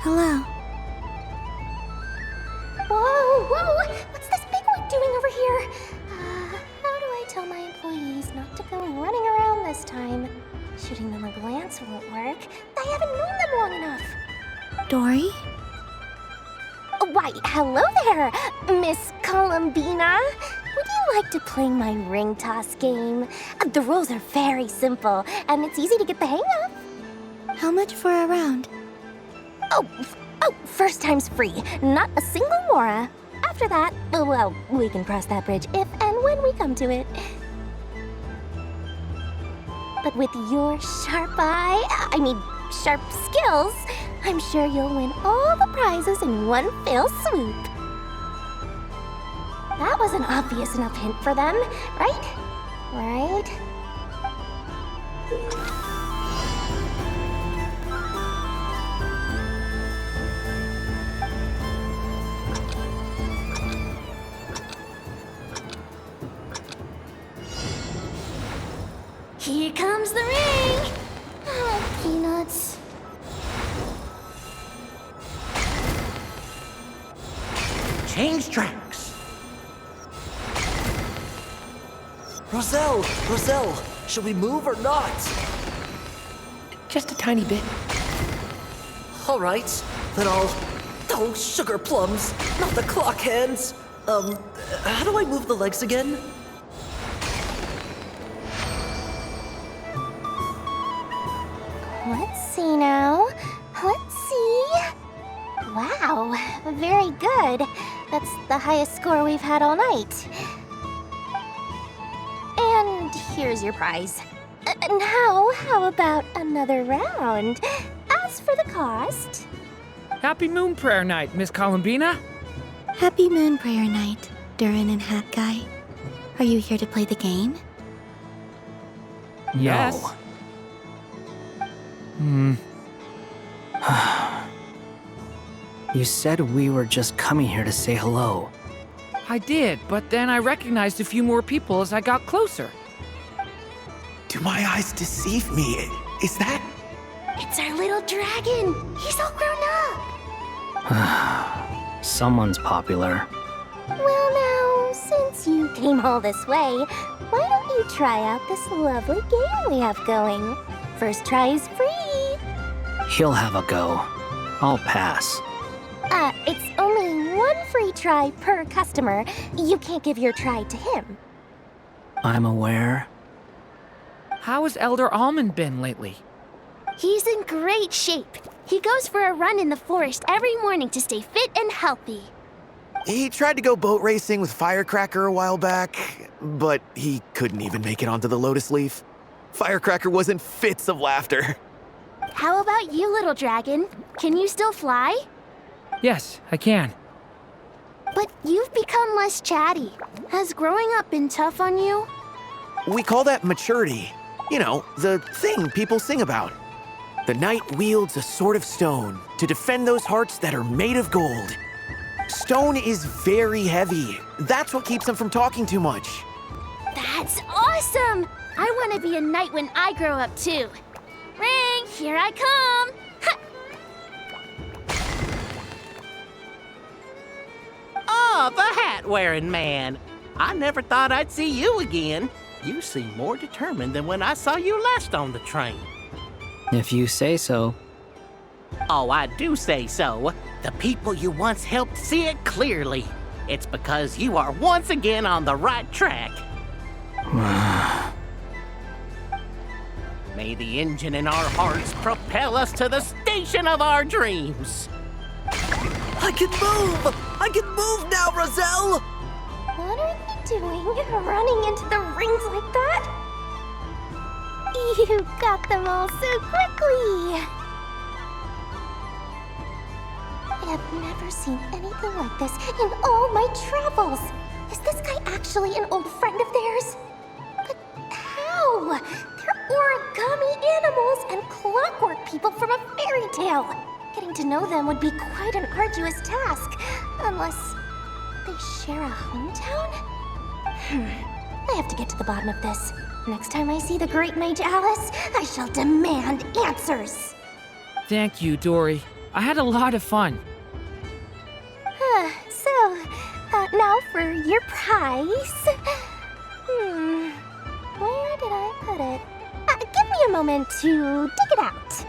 Hello. Whoa! What's this big one doing over here? How do I tell my employees not to go running around this time? Shooting them a glance won't work. I haven't known them long enough. Dory? Why, hello there, Miss Columbina. Would you like to play my ring toss game? The rules are very simple, and it's easy to get the hang of. How much for a round? Oh, first time's free. Not a single mora. After that, well, we can cross that bridge if and when we come to it. But with your sharp skills, I'm sure you'll win all the prizes in one fell swoop. That was an obvious enough hint for them, right? Right? Here comes the ring! Oh, peanuts. Change tracks. Roselle! Should we move or not? Just a tiny bit. All right, then I'll... Oh, sugar plums, not the clock hands. How do I move the legs again? Let's see now. Let's see. Wow, very good. That's the highest score we've had all night. And here's your prize. Now, how about another round? As for the cost... Happy Moon Prayer Night, Miss Columbina. Happy Moon Prayer Night, Durin and Hat Guy. Are you here to play the game? Yes. You said we were just coming here to say hello. I did, but then I recognized a few more people as I got closer. Do my eyes deceive me? Is that... It's our little dragon. He's all grown up. Someone's popular. Well now, since you came all this way, why don't you try out this lovely game we have going? First try is free. He'll have a go. I'll pass. It's only one free try per customer. You can't give your try to him. I'm aware. How has Elder Almond been lately? He's in great shape. He goes for a run in the forest every morning to stay fit and healthy. He tried to go boat racing with Firecracker a while back, but he couldn't even make it onto the Lotus Leaf. Firecracker was in fits of laughter. How about you, little dragon? Can you still fly? Yes, I can. But you've become less chatty. Has growing up been tough on you? We call that maturity. You know, the thing people sing about. The knight wields a sword of stone to defend those hearts that are made of gold. Stone is very heavy. That's what keeps them from talking too much. That's awesome! I want to be a knight when I grow up too. Ring, here I come! Ha! Oh, the hat-wearing man. I never thought I'd see you again. You seem more determined than when I saw you last on the train. If you say so. Oh, I do say so. The people you once helped see it clearly. It's because you are once again on the right track. May the engine in our hearts propel us to the station of our dreams. I can move! I can move now, Roselle! What are they doing, running into the rings like that? You got them all so quickly! I have never seen anything like this in all my travels. Is this guy actually an old friend of theirs? But how? They're origami animals and clockwork people from a fairy tale. Getting to know them would be quite an arduous task, unless they share a hometown? I have to get to the bottom of this. Next time I see the Great Mage Alice, I shall demand answers. Thank you, Dory. I had a lot of fun. So, now for your prize. Where did I put it? Give me a moment to dig it out.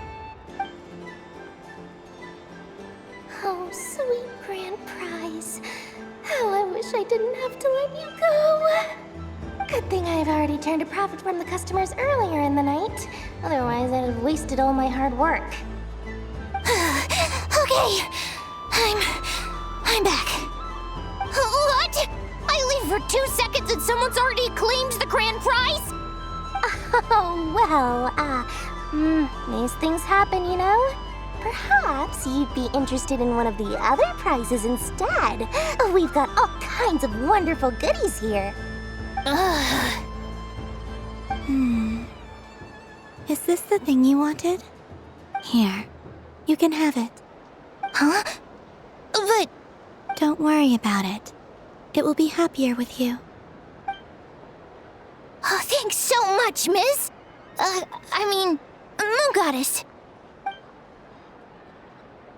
Oh, sweet grand prize. How I wish I didn't have to let you go. Good thing I've already turned a profit from the customers earlier in the night. Otherwise, I'd have wasted all my hard work. Okay, I'm back. What? I leave for 2 seconds and someone's already claimed the grand prize? Oh, well, these things happen, you know? Perhaps you'd be interested in one of the other prizes instead. We've got all kinds of wonderful goodies here. Is this the thing you wanted? Here, you can have it. Huh? But... Don't worry about it. It will be happier with you. Oh, thanks so much, miss. Moon Goddess.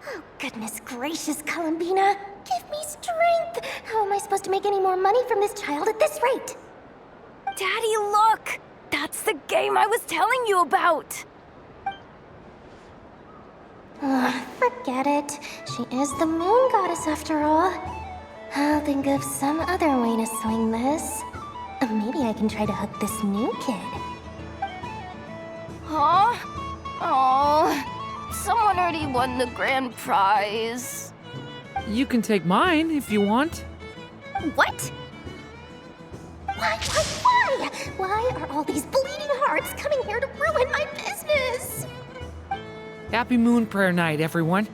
Oh, goodness gracious, Columbina. Give me strength. How am I supposed to make any more money from this child at this rate? Daddy, look! That's the game I was telling you about! Forget it. She is the Moon Goddess after all. I'll think of some other way to swing this. Maybe I can try to hook this new kid. Huh? Oh, someone already won the grand prize. You can take mine if you want. What? Why? Why are all these bleeding hearts coming here to ruin my business? Happy Moon Prayer Night, everyone.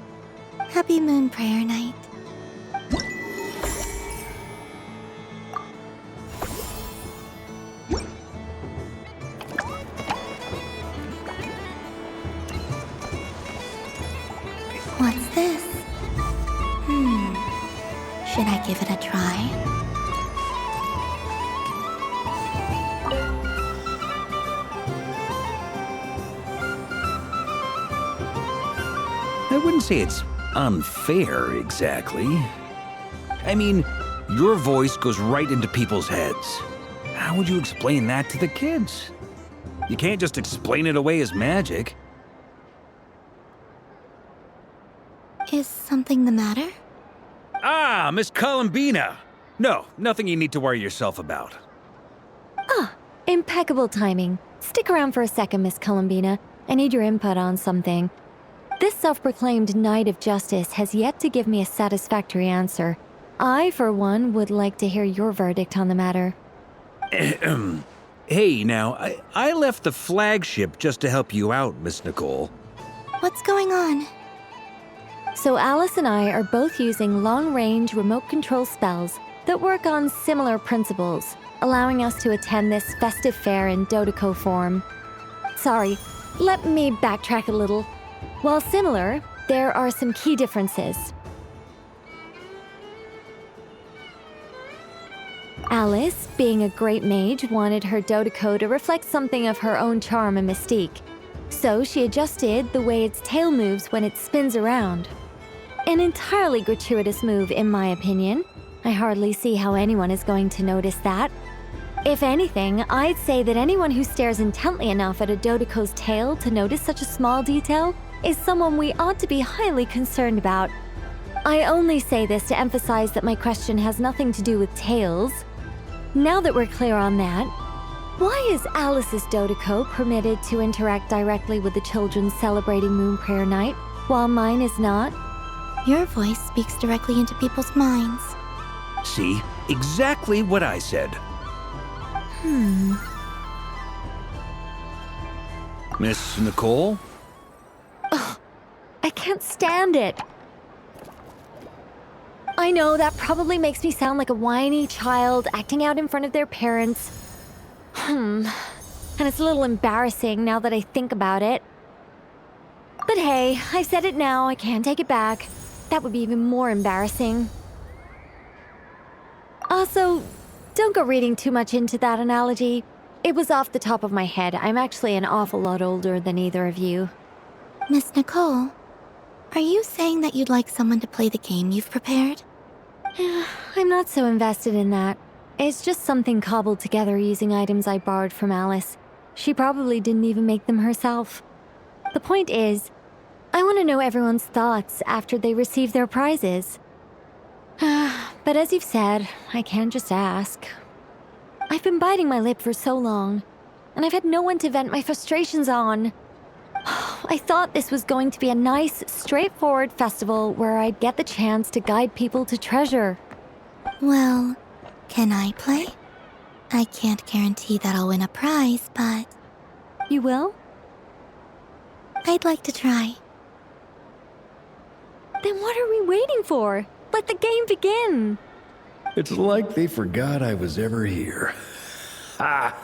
Happy Moon Prayer Night. What's this? Should I give it a try? I wouldn't say it's unfair, exactly. I mean, your voice goes right into people's heads. How would you explain that to the kids? You can't just explain it away as magic. Is something the matter? Ah, Miss Columbina! No, nothing you need to worry yourself about. Impeccable timing. Stick around for a second, Miss Columbina. I need your input on something. This self-proclaimed Knight of Justice has yet to give me a satisfactory answer. I, for one, would like to hear your verdict on the matter. Hey, now, I left the flagship just to help you out, Miss Nicole. What's going on? So Alice and I are both using long-range remote control spells that work on similar principles, allowing us to attend this festive fair in Dotaico form. Sorry, let me backtrack a little. While similar, there are some key differences. Alice, being a great mage, wanted her Dotaico to reflect something of her own charm and mystique. So she adjusted the way its tail moves when it spins around. An entirely gratuitous move, in my opinion. I hardly see how anyone is going to notice that. If anything, I'd say that anyone who stares intently enough at a Dotaico's tail to notice such a small detail is someone we ought to be highly concerned about. I only say this to emphasize that my question has nothing to do with tails. Now that we're clear on that, why is Alice's Dotaico permitted to interact directly with the children celebrating Moon Prayer Night, while mine is not? Your voice speaks directly into people's minds. See? Exactly what I said. Miss Nicole? I can't stand it. I know that probably makes me sound like a whiny child acting out in front of their parents. And it's a little embarrassing now that I think about it. But hey, I said it now, I can't take it back. That would be even more embarrassing. Also, don't go reading too much into that analogy. It was off the top of my head. I'm actually an awful lot older than either of you. Miss Nicole, are you saying that you'd like someone to play the game you've prepared? I'm not so invested in that. It's just something cobbled together using items I borrowed from Alice. She probably didn't even make them herself. The point is, I want to know everyone's thoughts after they receive their prizes. But as you've said, I can't just ask. I've been biting my lip for so long, and I've had no one to vent my frustrations on. I thought this was going to be a nice, straightforward festival where I'd get the chance to guide people to treasure. Well, can I play? I can't guarantee that I'll win a prize, but You will? I'd like to try. Then what are we waiting for? Let the game begin! It's like they forgot I was ever here. Ha!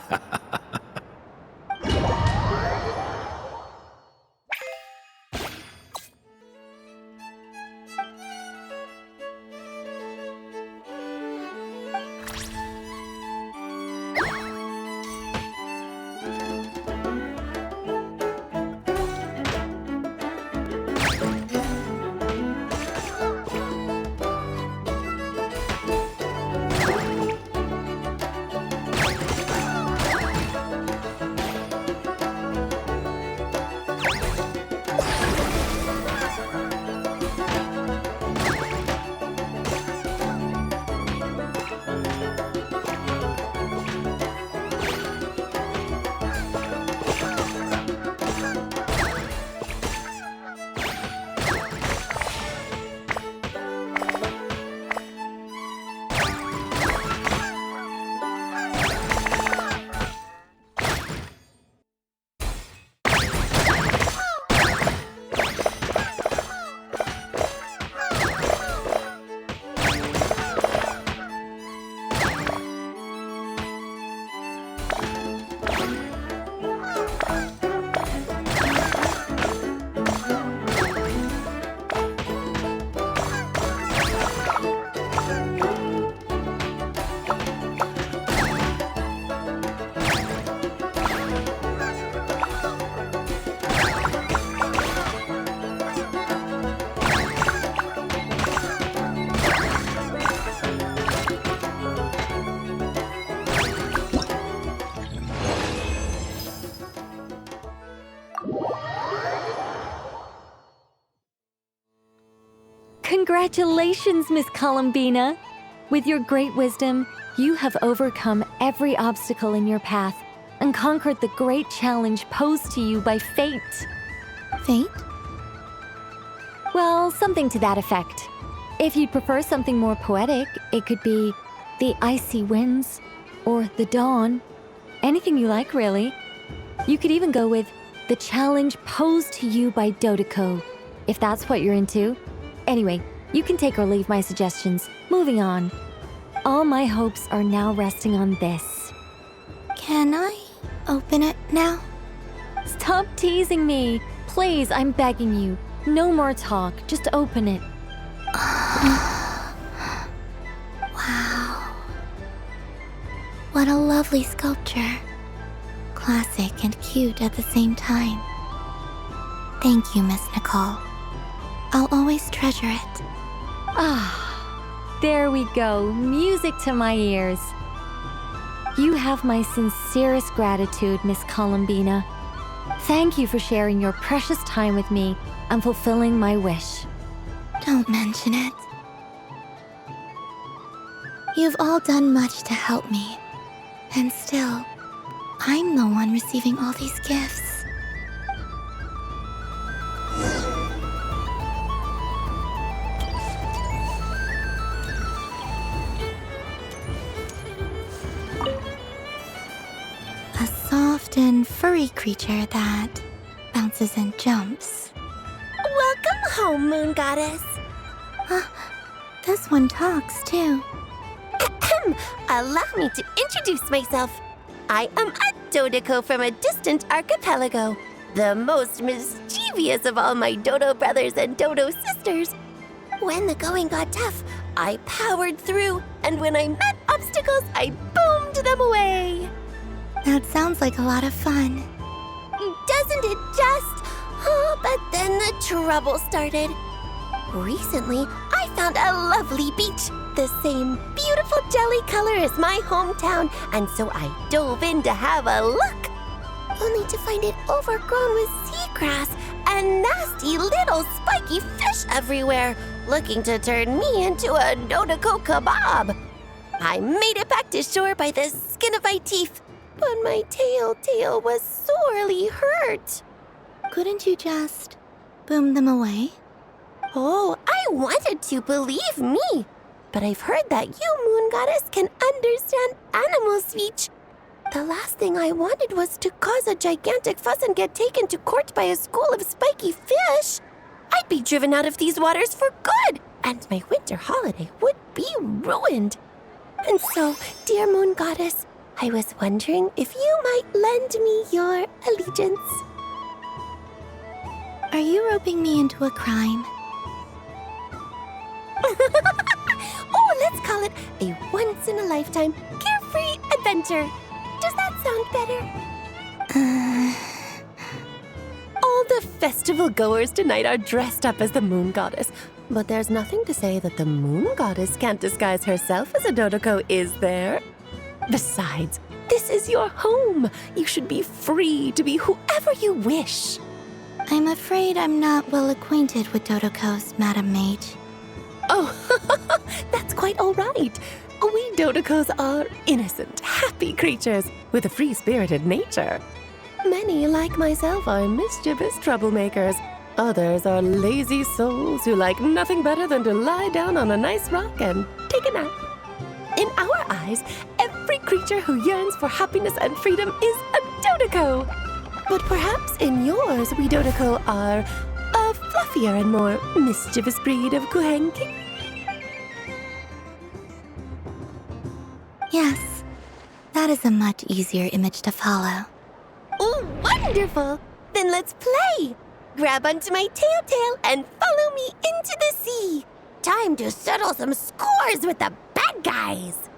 Congratulations, Miss Columbina! With your great wisdom, you have overcome every obstacle in your path and conquered the great challenge posed to you by fate. Fate? Well, something to that effect. If you'd prefer something more poetic, it could be the icy winds or the dawn. Anything you like, really. You could even go with the challenge posed to you by Dotaico, if that's what you're into. Anyway, you can take or leave my suggestions. Moving on. All my hopes are now resting on this. Can I open it now? Stop teasing me. Please, I'm begging you. No more talk. Just open it. Wow. What a lovely sculpture. Classic and cute at the same time. Thank you, Miss Nicole. I'll always treasure it. Ah, there we go. Music to my ears. You have my sincerest gratitude, Miss Columbina. Thank you for sharing your precious time with me and fulfilling my wish. Don't mention it. You've all done much to help me. And still, I'm the one receiving all these gifts. A soft and furry creature that bounces and jumps. Welcome home, Moon Goddess. This one talks too. Allow me to introduce myself. I am a Dotaico from a distant archipelago, the most mischievous of all my Dodo brothers and Dodo sisters. When the going got tough, I powered through, and when I met obstacles, I boomed them away. That sounds like a lot of fun. Doesn't it just? Oh, but then the trouble started. Recently, I found a lovely beach, the same beautiful jelly color as my hometown, and so I dove in to have a look. Only to find it overgrown with seagrass and nasty little spiky fish everywhere, looking to turn me into a Dotaico kebab. I made it back to shore by the skin of my teeth, but my tail was sorely hurt. Couldn't you just boom them away? Oh, I wanted to, believe me. But I've heard that you, Moon Goddess, can understand animal speech. The last thing I wanted was to cause a gigantic fuss and get taken to court by a school of spiky fish. I'd be driven out of these waters for good, and my winter holiday would be ruined. And so, dear Moon Goddess, I was wondering if you might lend me your allegiance. Are you roping me into a crime? Oh, let's call it a once-in-a-lifetime carefree adventure. Does that sound better? All the festival goers tonight are dressed up as the Moon Goddess. But there's nothing to say that the Moon Goddess can't disguise herself as a Dotaico, is there? Besides, this is your home. You should be free to be whoever you wish. I'm afraid I'm not well acquainted with Dotaicos, Madam Mage. Oh, that's quite all right. We Dotaicos are innocent, happy creatures with a free-spirited nature. Many, like myself, are mischievous troublemakers. Others are lazy souls who like nothing better than to lie down on a nice rock and take a nap. In our eyes, every creature who yearns for happiness and freedom is a Dotaico. But perhaps in yours, we Dotaico are a fluffier and more mischievous breed of Kuhenki. Yes, that is a much easier image to follow. Oh, wonderful! Then let's play! Grab onto my tail and follow me into the sea. Time to settle some scores with the bad guys.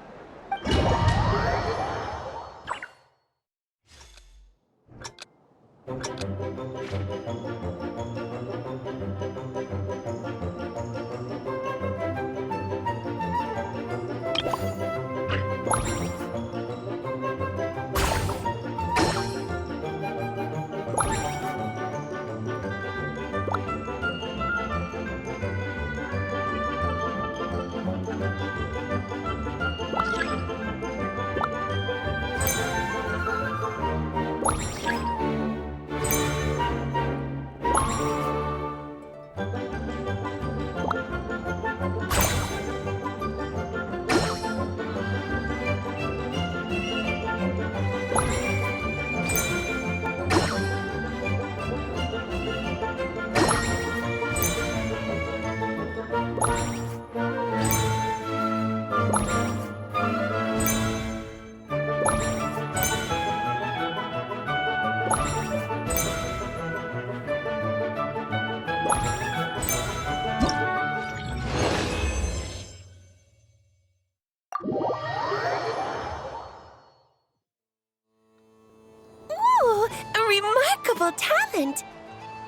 Remarkable talent!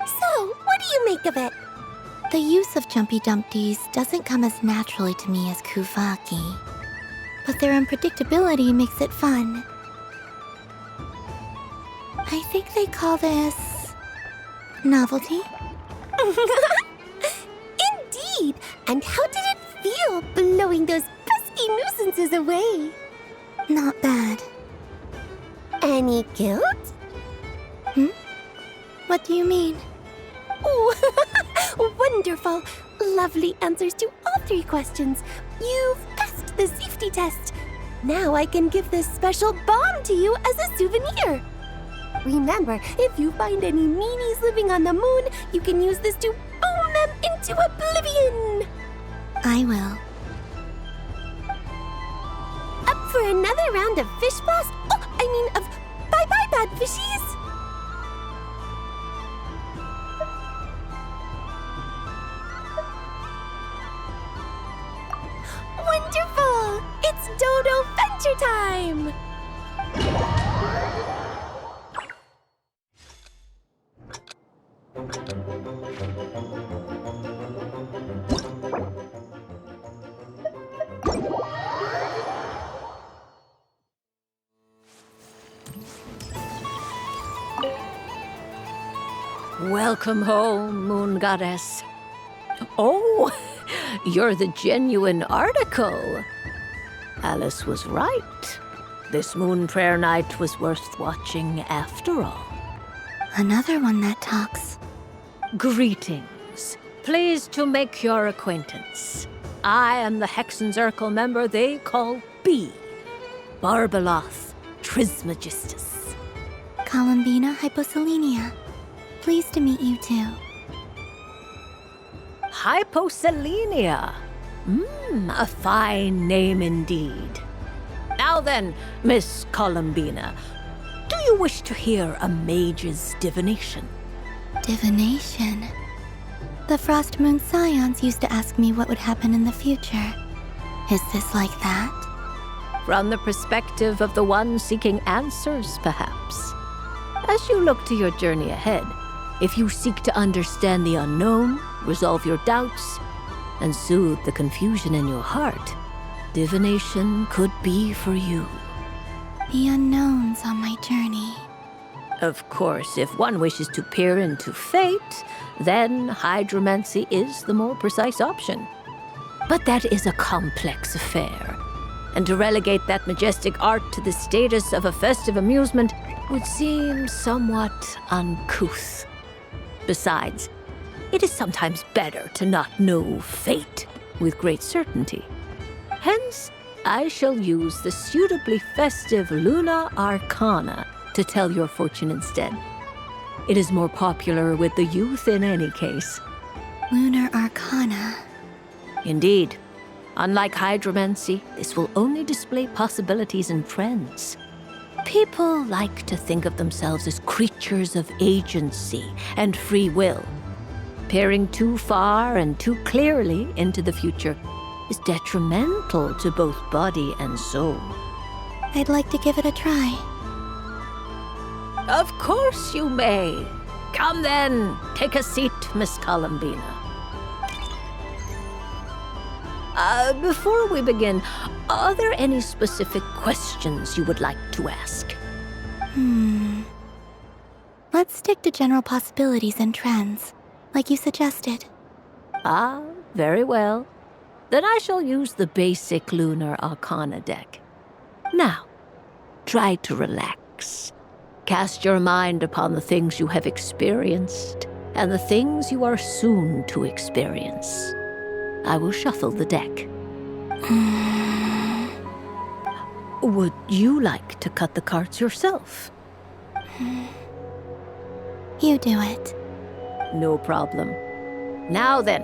So, what do you make of it? The use of Jumpy Dumpties doesn't come as naturally to me as Kuvaki, but their unpredictability makes it fun. I think they call this novelty. Indeed! And how did it feel blowing those pesky nuisances away? Not bad. Any guilt? What do you mean? Oh, wonderful! Lovely answers to all three questions. You've passed the safety test. Now I can give this special bomb to you as a souvenir. Remember, if you find any meanies living on the moon, you can use this to boom them into oblivion. I will. Up for another round of fish blast? Oh, I mean of bye-bye, bad fishies. Wonderful! It's Dodo Venture time! Welcome home, Moon Goddess. Oh, you're the genuine article. Alice was right. This moon prayer night was worth watching after all. Another one that talks. Greetings. Pleased to make your acquaintance. I am the Hexen's Urkel member they call B. Barbeloth, Trismegistus. Columbina Hyposelenia. Pleased to meet you too. Hyposelenia. A fine name indeed. Now then, Miss Columbina, do you wish to hear a mage's divination? Divination? The Frost Moon Scions used to ask me what would happen in the future. Is this like that? From the perspective of the one seeking answers, perhaps. As you look to your journey ahead, if you seek to understand the unknown, resolve your doubts, and soothe the confusion in your heart, divination could be for you. The unknowns on my journey. Of course, if one wishes to peer into fate, then hydromancy is the more precise option. But that is a complex affair, and to relegate that majestic art to the status of a festive amusement would seem somewhat uncouth. Besides, it is sometimes better to not know fate with great certainty. Hence, I shall use the suitably festive Lunar Arcana to tell your fortune instead. It is more popular with the youth in any case. Lunar Arcana. Indeed. Unlike hydromancy, this will only display possibilities and trends. People like to think of themselves as creatures of agency and free will. Peering too far and too clearly into the future is detrimental to both body and soul. I'd like to give it a try. Of course you may. Come then, take a seat, Miss Columbina. Before we begin, are there any specific questions you would like to ask? Let's stick to general possibilities and trends, like you suggested. Ah, very well. Then I shall use the basic Lunar Arcana deck. Now, try to relax. Cast your mind upon the things you have experienced and the things you are soon to experience. I will shuffle the deck. Would you like to cut the cards yourself? You do it. No problem. Now then,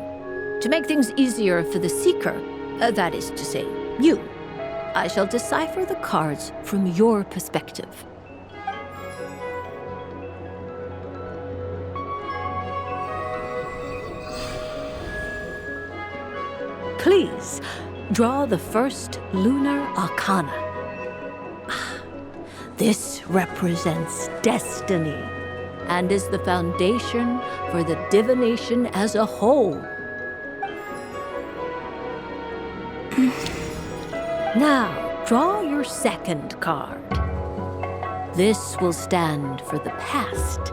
to make things easier for the seeker, that is to say, you, I shall decipher the cards from your perspective. Please, draw the first Lunar Arcana. This represents destiny and is the foundation for the divination as a whole. Now, draw your second card. This will stand for the past,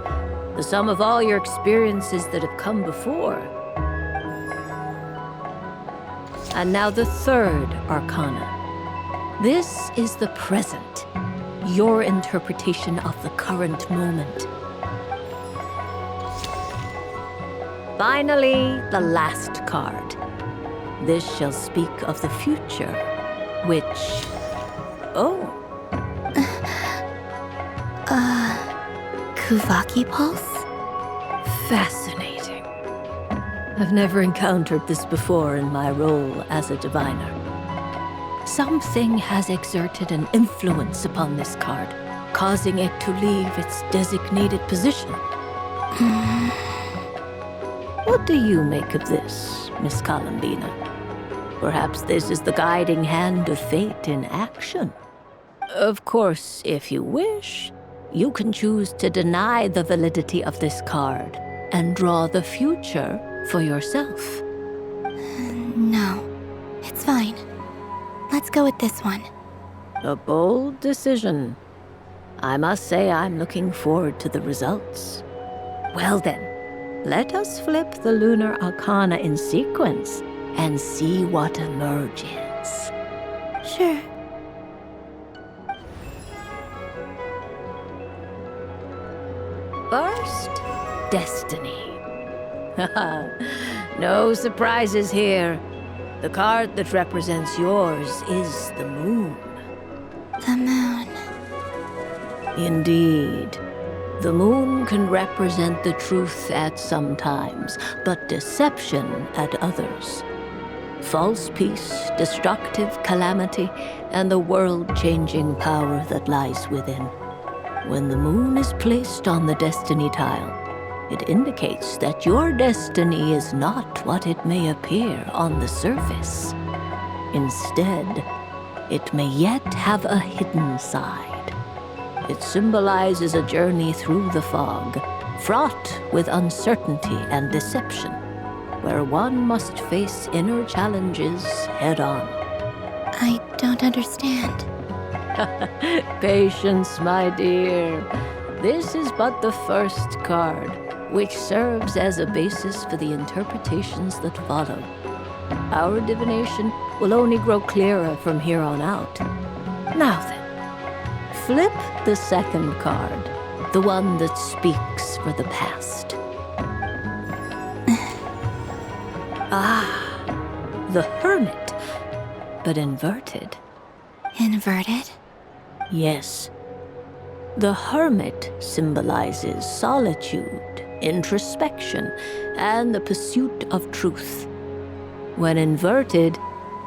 the sum of all your experiences that have come before. And now the third Arcana. This is the present, your interpretation of the current moment. Finally, the last card. This shall speak of the future, which... Oh. Kuvaki Pulse? Fascinating. I've never encountered this before in my role as a diviner. Something has exerted an influence upon this card, causing it to leave its designated position. What do you make of this, Miss Columbina? Perhaps this is the guiding hand of fate in action. Of course, if you wish, you can choose to deny the validity of this card and draw the future for yourself. No, it's fine. Let's go with this one. A bold decision. I must say I'm looking forward to the results. Well then, let us flip the Lunar Arcana in sequence and see what emerges. Sure. First, Destiny. No surprises here. The card that represents yours is the moon. The moon. Indeed. The moon can represent the truth at some times, but deception at others. False peace, destructive calamity, and the world-changing power that lies within. When the moon is placed on the destiny tile, it indicates that your destiny is not what it may appear on the surface. Instead, it may yet have a hidden side. It symbolizes a journey through the fog, fraught with uncertainty and deception, where one must face inner challenges head-on. I don't understand. Patience, my dear. This is but the first card, which serves as a basis for the interpretations that follow. Our divination will only grow clearer from here on out. Now then, flip the second card, the one that speaks for the past. The Hermit, but inverted. Inverted? Yes. The Hermit symbolizes solitude, introspection, and the pursuit of truth. When inverted,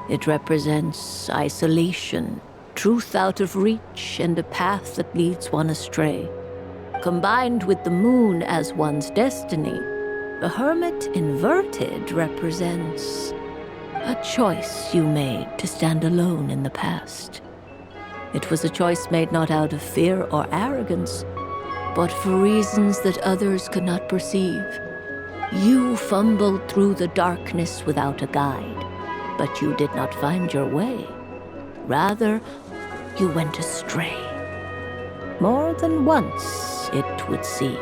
it represents isolation, truth out of reach, and a path that leads one astray. Combined with the moon as one's destiny, the Hermit inverted represents a choice you made to stand alone in the past. It was a choice made not out of fear or arrogance, but for reasons that others could not perceive. You fumbled through the darkness without a guide, but you did not find your way. Rather, you went astray. More than once, it would seem.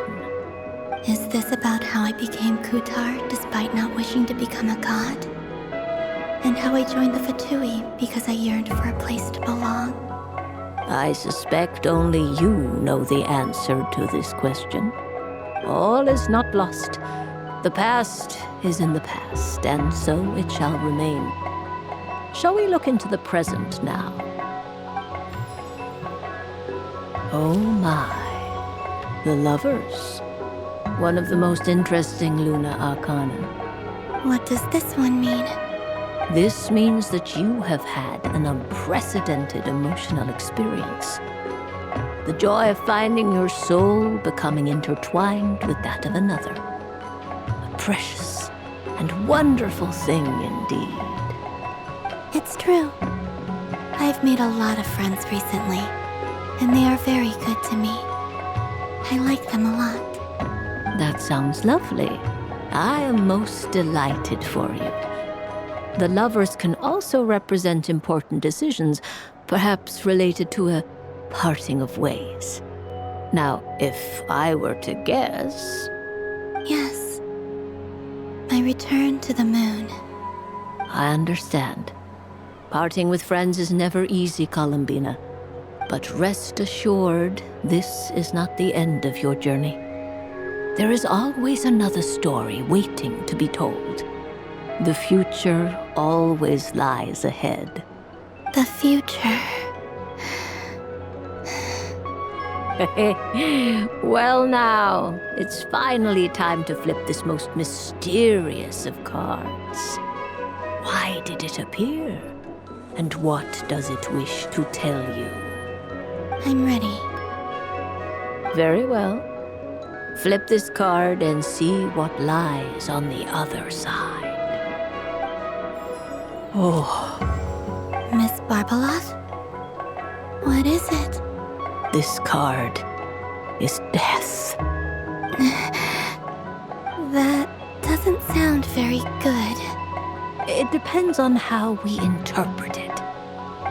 Is this about how I became Kutar despite not wishing to become a god? And how I joined the Fatui because I yearned for a place to belong? I suspect only you know the answer to this question. All is not lost. The past is in the past, and so it shall remain. Shall we look into the present now? Oh my. The Lovers. One of the most interesting Lunar Arcana. What does this one mean? This means that you have had an unprecedented emotional experience. The joy of finding your soul becoming intertwined with that of another. A precious and wonderful thing indeed. It's true. I've made a lot of friends recently, and they are very good to me. I like them a lot. That sounds lovely. I am most delighted for you. The Lovers can also represent important decisions, perhaps related to a parting of ways. Now, if I were to guess... Yes. My return to the moon. I understand. Parting with friends is never easy, Columbina. But rest assured, this is not the end of your journey. There is always another story waiting to be told. The future always lies ahead. The future. Well now, it's finally time to flip this most mysterious of cards. Why did it appear? And what does it wish to tell you? I'm ready. Very well. Flip this card and see what lies on the other side. Oh. Miss Barbeloth? What is it? This card is death. That doesn't sound very good. It depends on how we interpret it.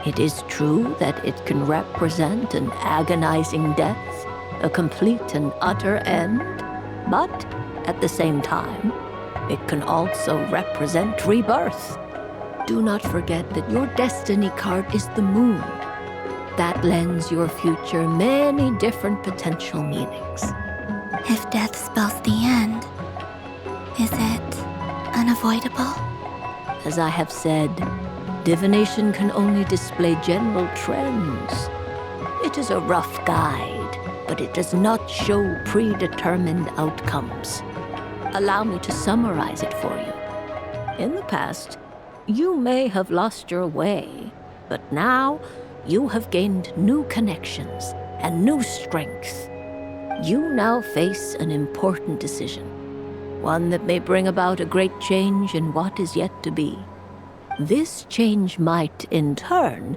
It is true that it can represent an agonizing death, a complete and utter end, but at the same time, it can also represent rebirth. Do not forget that your destiny card is the moon. That lends your future many different potential meanings. If death spells the end, is it unavoidable? As I have said, divination can only display general trends. It is a rough guide, but it does not show predetermined outcomes. Allow me to summarize it for you. In the past, you may have lost your way, but now you have gained new connections and new strength. You now face an important decision, one that may bring about a great change in what is yet to be. This change might, in turn,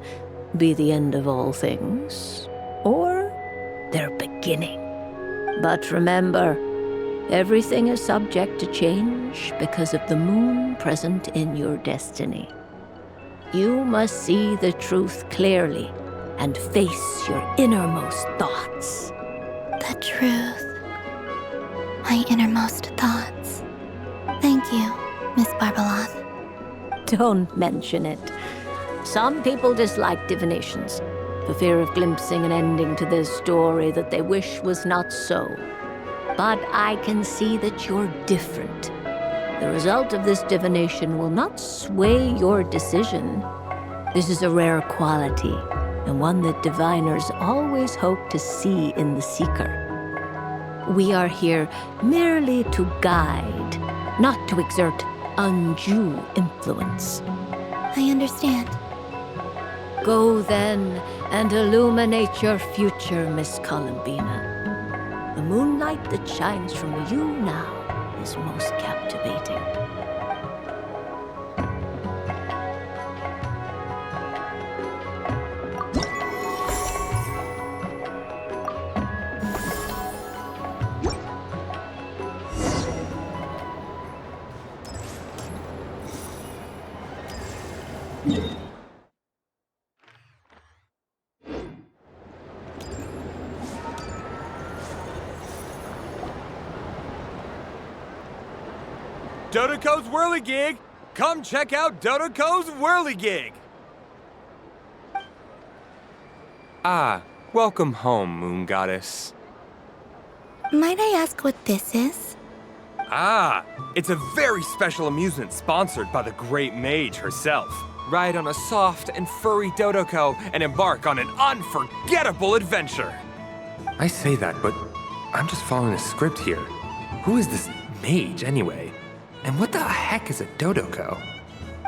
be the end of all things, or their beginning. But remember, everything is subject to change because of the moon present in your destiny. You must see the truth clearly and face your innermost thoughts. The truth. My innermost thoughts. Thank you, Miss Barbeloth. Don't mention it. Some people dislike divinations, for fear of glimpsing an ending to their story that they wish was not so. But I can see that you're different. The result of this divination will not sway your decision. This is a rare quality, and one that diviners always hope to see in the seeker. We are here merely to guide, not to exert undue influence. I understand. Go then and illuminate your future, Miss Columbina. The moonlight that shines from you now is most captivating. Dotaico's Whirly Gig! Come check out Dotaico's Whirly Gig! Ah, welcome home, Moon Goddess. Might I ask what this is? Ah, it's a very special amusement sponsored by the Great Mage herself. Ride on a soft and furry Dotaico and embark on an unforgettable adventure. I say that, but I'm just following a script here. Who is this mage, anyway? And what the heck is a Dotaico?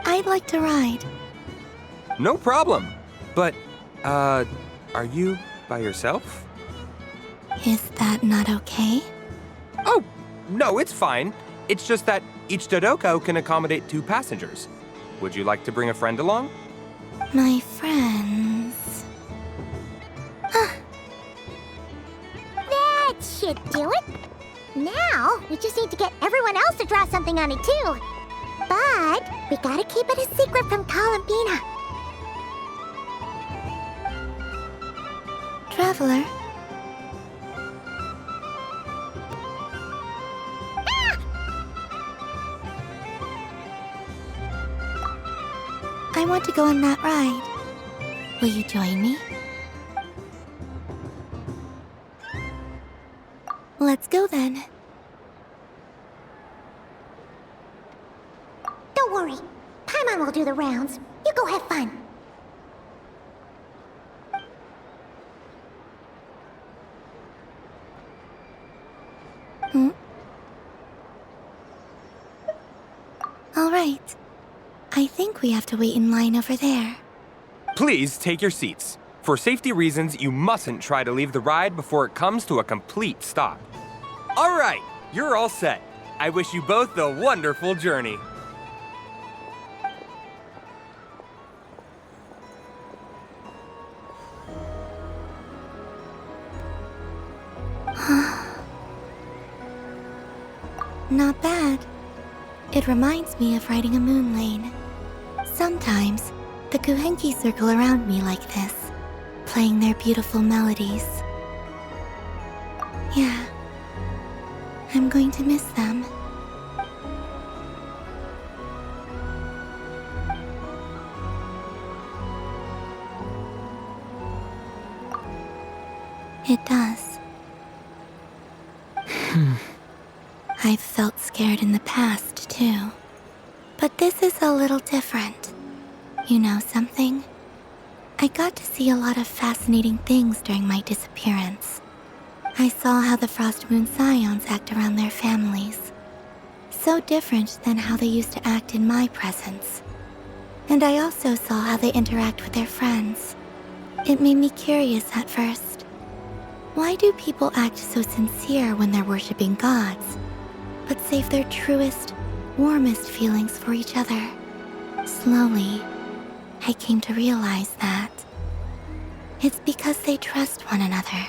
I'd like to ride. No problem. But, are you by yourself? Is that not okay? Oh, no, it's fine. It's just that each Dotaico can accommodate 2 passengers. Would you like to bring a friend along? My friends. That should do it. Now, we just need to get everyone else to draw something on it too. But we gotta keep it a secret from Columbina. Traveler. I want to go on that ride. Will you join me? Let's go then. Don't worry. Paimon will do the rounds. You go have fun. All right. I think we have to wait in line over there. Please take your seats. For safety reasons, you mustn't try to leave the ride before it comes to a complete stop. All right, you're all set. I wish you both a wonderful journey. Not bad. It reminds me of riding a moon lane. Sometimes, the Kuhenki circle around me like this, playing their beautiful melodies. Yeah, I'm going to miss them. It does. I've felt scared in the past, too. But this is a little different. You know something? I got to see a lot of fascinating things during my disappearance. I saw how the Frost Moon Scions act around their families. So different than how they used to act in my presence. And I also saw how they interact with their friends. It made me curious at first. Why do people act so sincere when they're worshipping gods, but save their truest, warmest feelings for each other? Slowly, I came to realize that it's because they trust one another.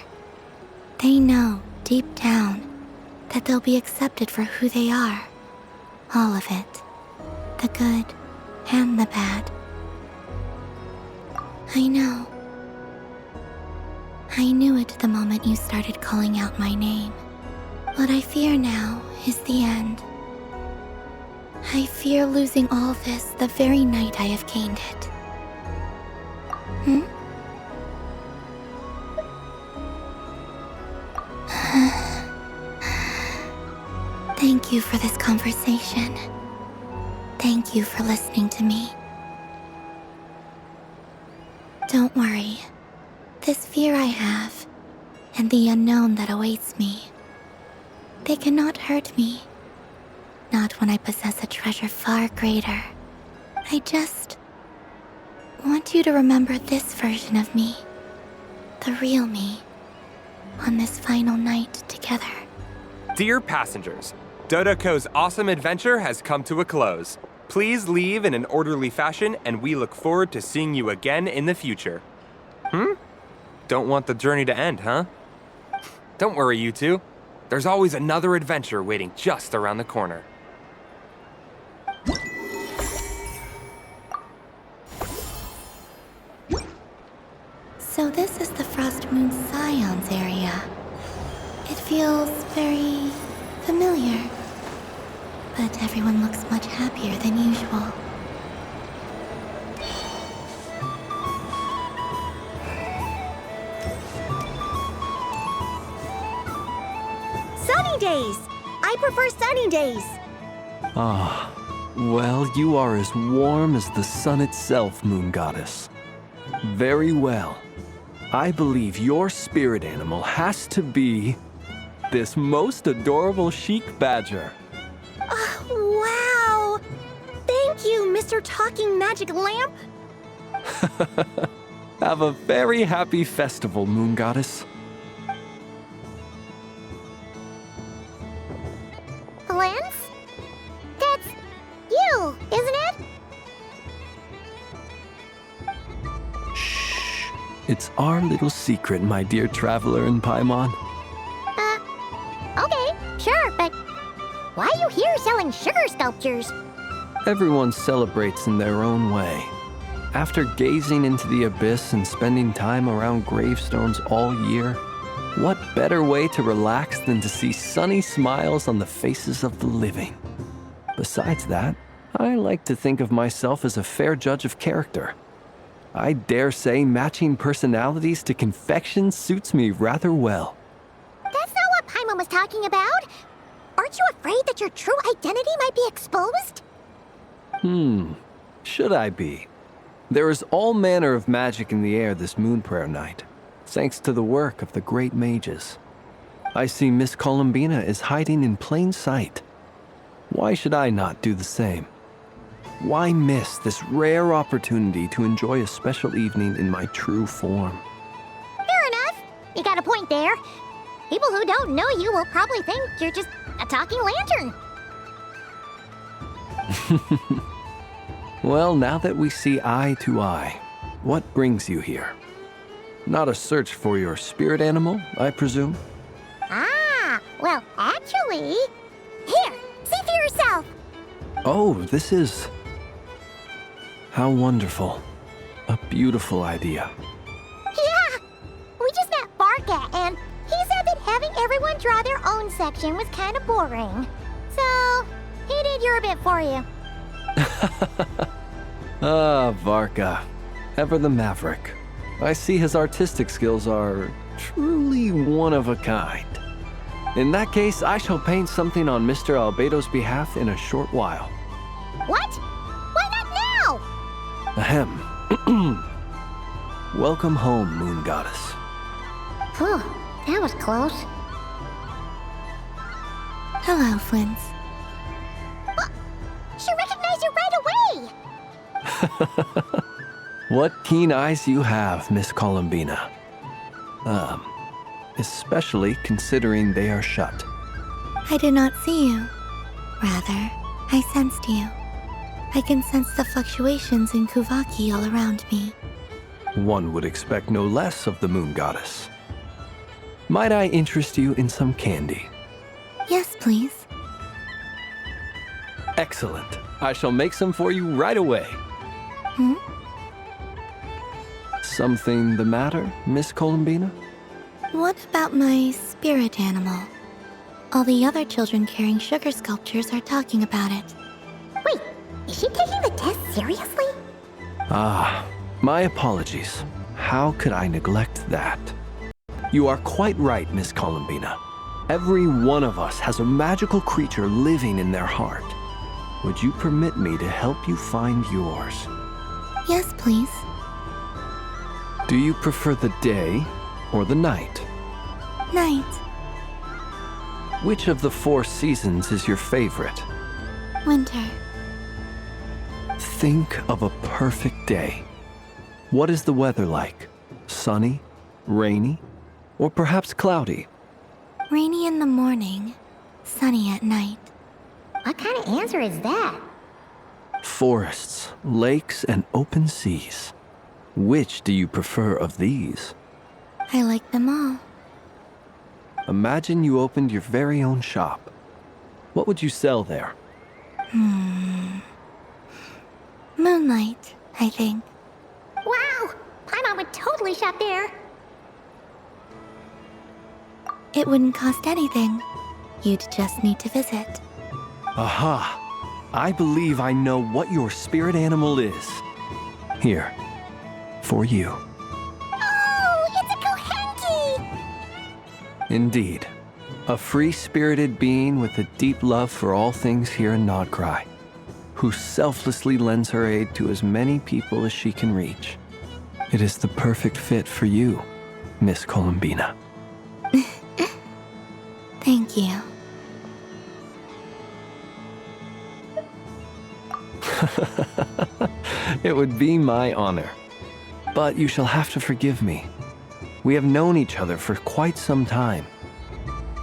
They know, deep down, that they'll be accepted for who they are. All of it. The good and the bad. I know. I knew it the moment you started calling out my name. What I fear now is the end. I fear losing all this the very night I have gained it. Thank you for this conversation. Thank you for listening to me. Don't worry. This fear I have, and the unknown that awaits me, they cannot hurt me. Not when I possess a treasure far greater. I just want you to remember this version of me. The real me. On this final night together. Dear passengers, Dotaico's awesome adventure has come to a close. Please leave in an orderly fashion, and we look forward to seeing you again in the future. Don't want the journey to end, huh? Don't worry, you two. There's always another adventure waiting just around the corner. So this is the Frost Moon Scions area. It feels very familiar. But everyone looks much happier than usual. Sunny days! I prefer sunny days. Ah, well, you are as warm as the sun itself, Moon Goddess. Very well. I believe your spirit animal has to be this most adorable chic badger. Wow! Thank you, Mr. Talking Magic Lamp. Have a very happy festival, Moon Goddess. Lance? That's you, isn't it? It's our little secret, my dear traveler in Paimon. Okay, sure, but why are you here selling sugar sculptures? Everyone celebrates in their own way. After gazing into the abyss and spending time around gravestones all year, what better way to relax than to see sunny smiles on the faces of the living? Besides that, I like to think of myself as a fair judge of character. I dare say matching personalities to confection suits me rather well. That's not what Paimon was talking about. Aren't you afraid that your true identity might be exposed? Should I be? There is all manner of magic in the air this moon prayer night, thanks to the work of the great mages. I see Miss Columbina is hiding in plain sight. Why should I not do the same? Why miss this rare opportunity to enjoy a special evening in my true form? Fair enough. You got a point there. People who don't know you will probably think you're just a talking lantern. Well, now that we see eye to eye, what brings you here? Not a search for your spirit animal, I presume? Well, actually... Here, see for yourself. Oh, this is... How wonderful. A beautiful idea. Yeah! We just met Barca, and he said that having everyone draw their own section was kind of boring. So, he did your bit for you. Varka. Ever the maverick. I see his artistic skills are truly one of a kind. In that case, I shall paint something on Mr. Albedo's behalf in a short while. What? Why not now? Ahem. Welcome home, Moon Goddess. Phew, That was close. Hello, Flint. She recognized you right away! What keen eyes you have, Miss Columbina. Especially considering they are shut. I did not see you. Rather, I sensed you. I can sense the fluctuations in Kuvaki all around me. One would expect no less of the moon goddess. Might I interest you in some candy? Yes, please. Excellent. I shall make some for you right away. Hmm? Something the matter, Miss Columbina? What about my spirit animal? All the other children carrying sugar sculptures are talking about it. Wait, is she taking the test seriously? Ah, my apologies. How could I neglect that? You are quite right, Miss Columbina. Every one of us has a magical creature living in their heart. Would you permit me to help you find yours? Yes, please. Do you prefer the day or the night? Night. Which of the 4 seasons is your favorite? Winter. Think of a perfect day. What is the weather like? Sunny, rainy, or perhaps cloudy? Rainy in the morning, sunny at night. What kind of answer is that? Forests, lakes, and open seas. Which do you prefer of these? I like them all. Imagine you opened your very own shop. What would you sell there? Moonlight, I think. Wow! Paimon would totally shop there. It wouldn't cost anything. You'd just need to visit. Aha! I believe I know what your spirit animal is. Here, for you. Oh, it's a Kohenki! Indeed. A free-spirited being with a deep love for all things here in Nod-Krai, who selflessly lends her aid to as many people as she can reach. It is the perfect fit for you, Miss Columbina. Thank you. It would be my honor. But you shall have to forgive me. We have known each other for quite some time.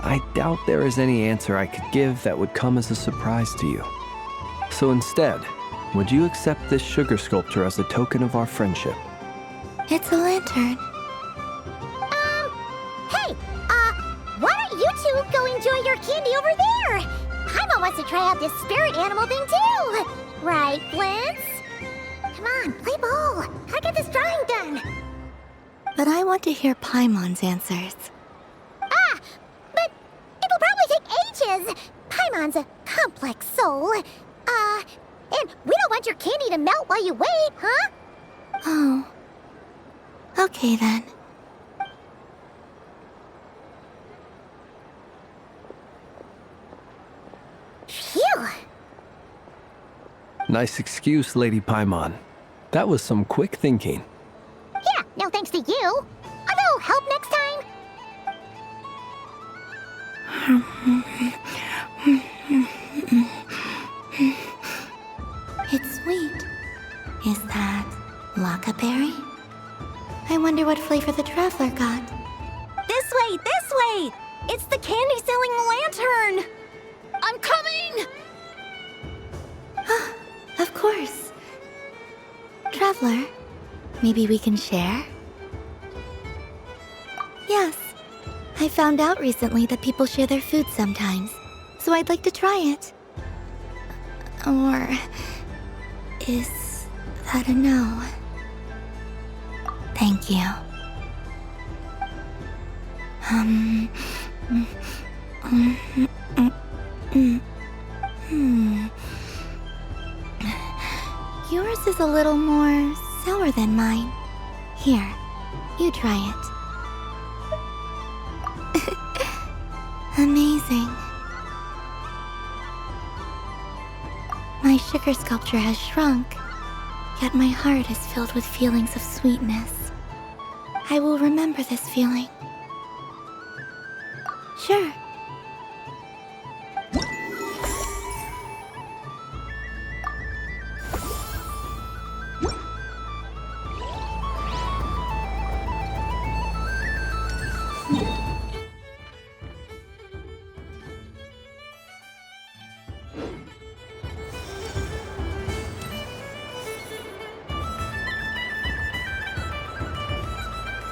I doubt there is any answer I could give that would come as a surprise to you. So instead, would you accept this sugar sculpture as a token of our friendship? It's a lantern. Hey, why don't you two go enjoy your candy over there? Paimon wants to try out this spirit animal thing too. Right, Flint's? Come on, play ball. I got this drawing done. But I want to hear Paimon's answers. But it'll probably take ages. Paimon's a complex soul. And we don't want your candy to melt while you wait, huh? Oh. Okay then. Phew. Nice excuse, Lady Paimon. That was some quick thinking. Yeah, no thanks to you. A little help next time? It's sweet. Is that Lakaberry? I wonder what flavor the traveler got. This way, this way! It's the candy-selling lantern! I'm coming! Of course. Traveler, maybe we can share? Yes. I found out recently that people share their food sometimes, so I'd like to try it. Or is that a no? Thank you. Yours is a little more sour than mine. Here, you try it. Amazing. My sugar sculpture has shrunk, yet my heart is filled with feelings of sweetness. I will remember this feeling. Sure.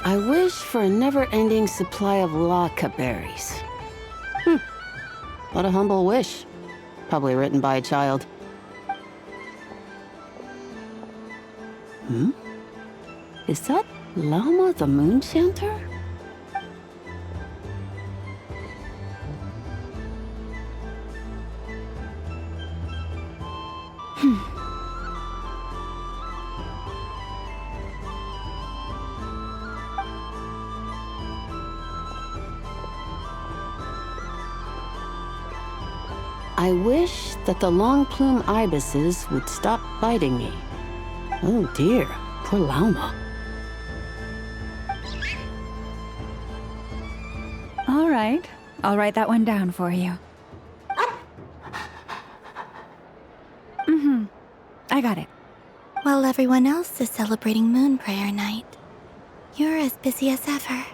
I wish for a never-ending supply of laka berries. What a humble wish. Probably written by a child. Is that Lama the Moon Chanter? I wish that the long plume ibises would stop biting me. Oh dear, poor Lauma. All right, I'll write that one down for you. I got it. While everyone else is celebrating Moon Prayer Night, you're as busy as ever.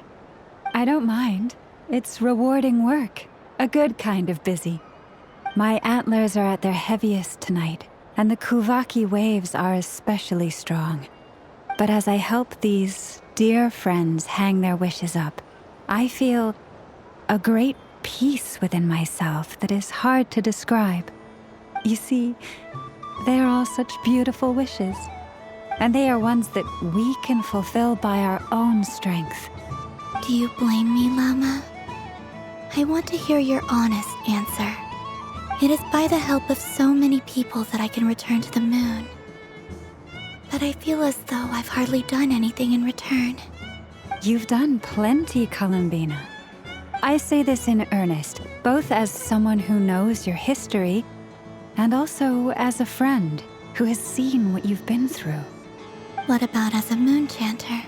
I don't mind. It's rewarding work. A good kind of busy. My antlers are at their heaviest tonight, and the Kuvaki waves are especially strong. But as I help these dear friends hang their wishes up, I feel a great peace within myself that is hard to describe. You see, they are all such beautiful wishes, and they are ones that we can fulfill by our own strength. Do you blame me, Lama? I want to hear your honest answer. It is by the help of so many people that I can return to the moon. But I feel as though I've hardly done anything in return. You've done plenty, Columbina. I say this in earnest, both as someone who knows your history, and also as a friend who has seen what you've been through. What about as a moon chanter?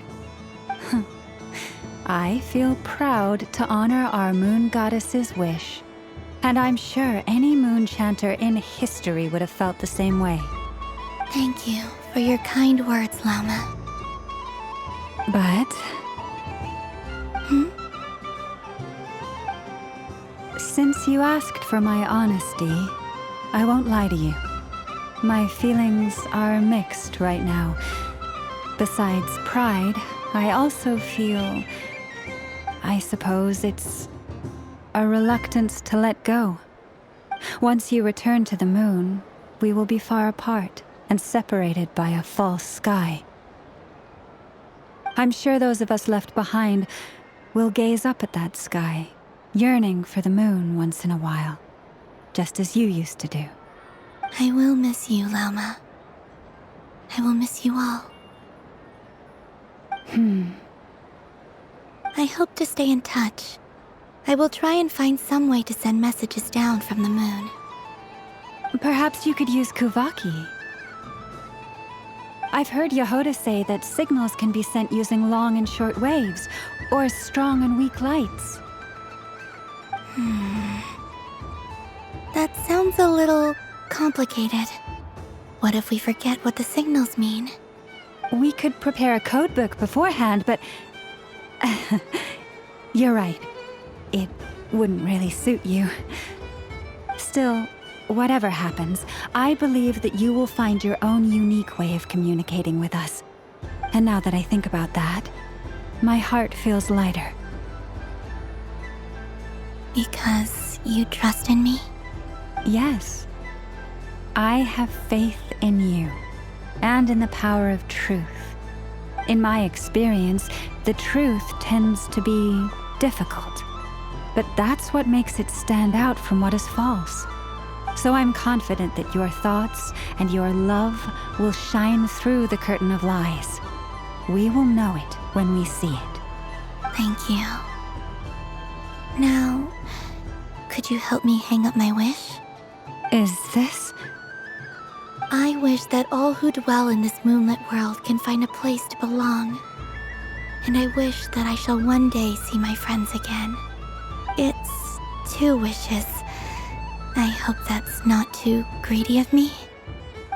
I feel proud to honor our moon goddess's wish. And I'm sure any moon chanter in history would have felt the same way. Thank you for your kind words, Lama. But... Since you asked for my honesty, I won't lie to you. My feelings are mixed right now. Besides pride, I also feel... I suppose it's... a reluctance to let go. Once you return to the moon, we will be far apart and separated by a false sky. I'm sure those of us left behind will gaze up at that sky, yearning for the moon once in a while, just as you used to do. I will miss you, Lama. I will miss you all. I hope to stay in touch. I will try and find some way to send messages down from the moon. Perhaps you could use Kuvaki. I've heard Yehoda say that signals can be sent using long and short waves, or strong and weak lights. That sounds a little complicated. What if we forget what the signals mean? We could prepare a codebook beforehand, but... You're right. It wouldn't really suit you. Still, whatever happens, I believe that you will find your own unique way of communicating with us. And now that I think about that, my heart feels lighter. Because you trust in me? Yes. I have faith in you, and in the power of truth. In my experience, the truth tends to be difficult. But that's what makes it stand out from what is false. So I'm confident that your thoughts and your love will shine through the curtain of lies. We will know it when we see it. Thank you. Now, could you help me hang up my wish? Is this? I wish that all who dwell in this moonlit world can find a place to belong. And I wish that I shall one day see my friends again. It's 2 wishes. I hope that's not too greedy of me.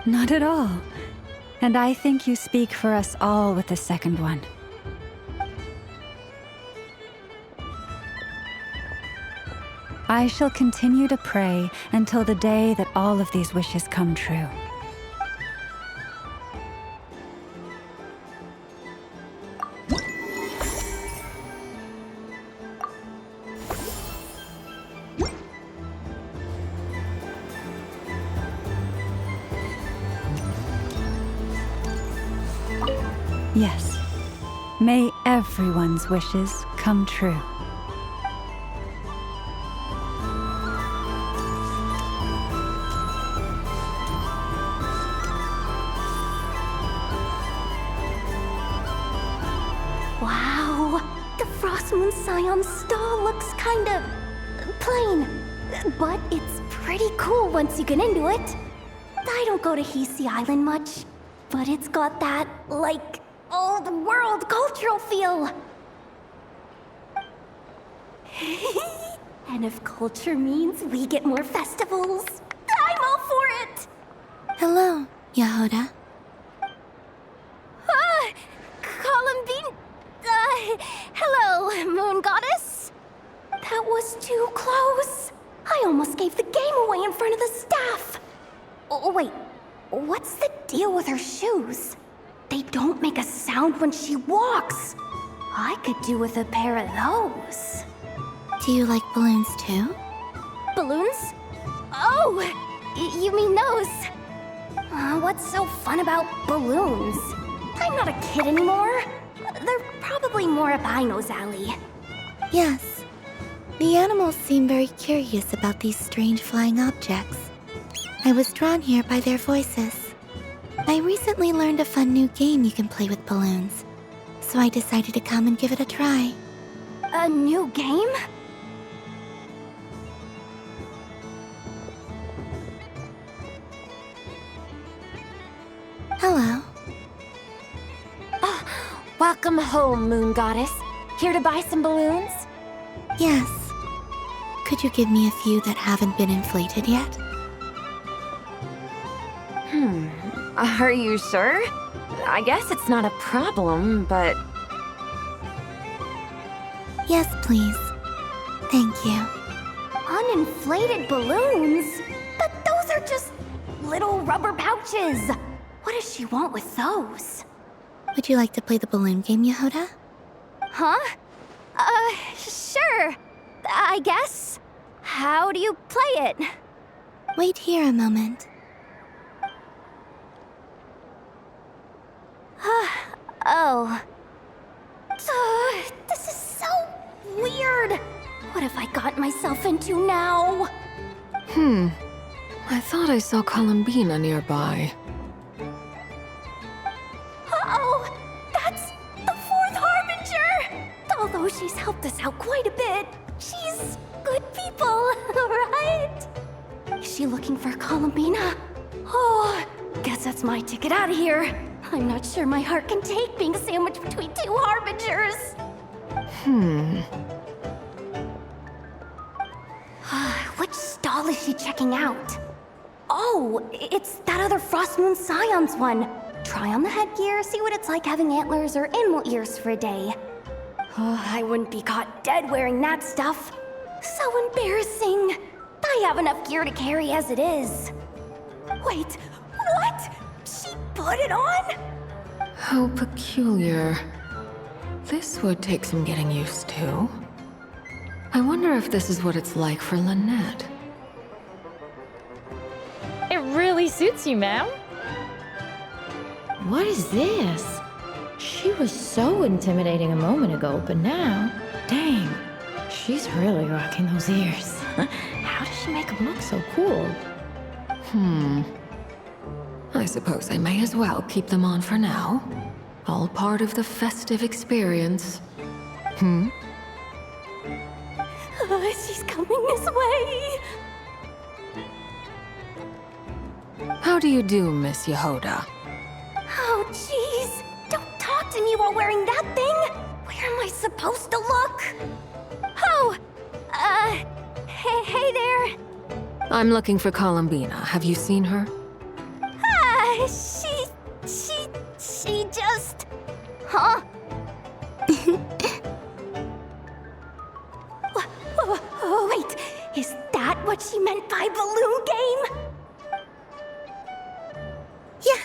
Not at all. And I think you speak for us all with the second one. I shall continue to pray until the day that all of these wishes come true. Yes. May everyone's wishes come true. Wow, the Frost Moon Scion stall looks kind of plain, but it's pretty cool once you get into it. I don't go to Hisi Island much, but it's got that, like, old world cultural feel. And if culture means we get more festivals, I'm all for it! Hello, Yehoda. Columbine... hello, Moon Goddess. That was too close. I almost gave the game away in front of the staff. Oh, wait, what's the deal with her shoes? They don't make a sound when she walks. I could do with a pair of those. Do you like balloons too? Balloons? Oh, you mean those? What's so fun about balloons? I'm not a kid anymore. They're probably more up Aino's alley. Yes. The animals seem very curious about these strange flying objects. I was drawn here by their voices. I recently learned a fun new game you can play with balloons, so I decided to come and give it a try. A new game? Hello. Welcome home, Moon Goddess. Here to buy some balloons? Yes. Could you give me a few that haven't been inflated yet? Are you sure? I guess it's not a problem, but... Yes, please. Thank you. Uninflated balloons? But those are just little rubber pouches. What does she want with those? Would you like to play the balloon game, Yehoda? Huh? Sure. I guess. How do you play it? Wait here a moment. Oh. This is so weird. What have I got myself into now? I thought I saw Columbina nearby. Uh-oh! That's the 4th Harbinger! Although she's helped us out quite a bit, she's good people, right? Is she looking for Columbina? Oh, guess that's my ticket out of here. I'm not sure my heart can take being sandwiched between 2 Harbingers. Which stall is she checking out? Oh, it's that other Frost Moon Scion's one. Try on the headgear, see what it's like having antlers or animal ears for a day. Oh, I wouldn't be caught dead wearing that stuff. So embarrassing. I have enough gear to carry as it is. Wait, what? She put it on? How peculiar. This would take some getting used to. I wonder if this is what it's like for Lynette. It really suits you, ma'am. What is this? She was so intimidating a moment ago, but now, dang, she's really rocking those ears. How does she make them look so cool? I suppose I may as well keep them on for now. All part of the festive experience. She's coming this way. How do you do, Miss Yehoda? Oh, jeez. Don't talk to me while wearing that thing. Where am I supposed to look? Oh, Hey there. I'm looking for Columbina. Have you seen her? She just... Huh? Wait, is that what she meant by balloon game? Yeah.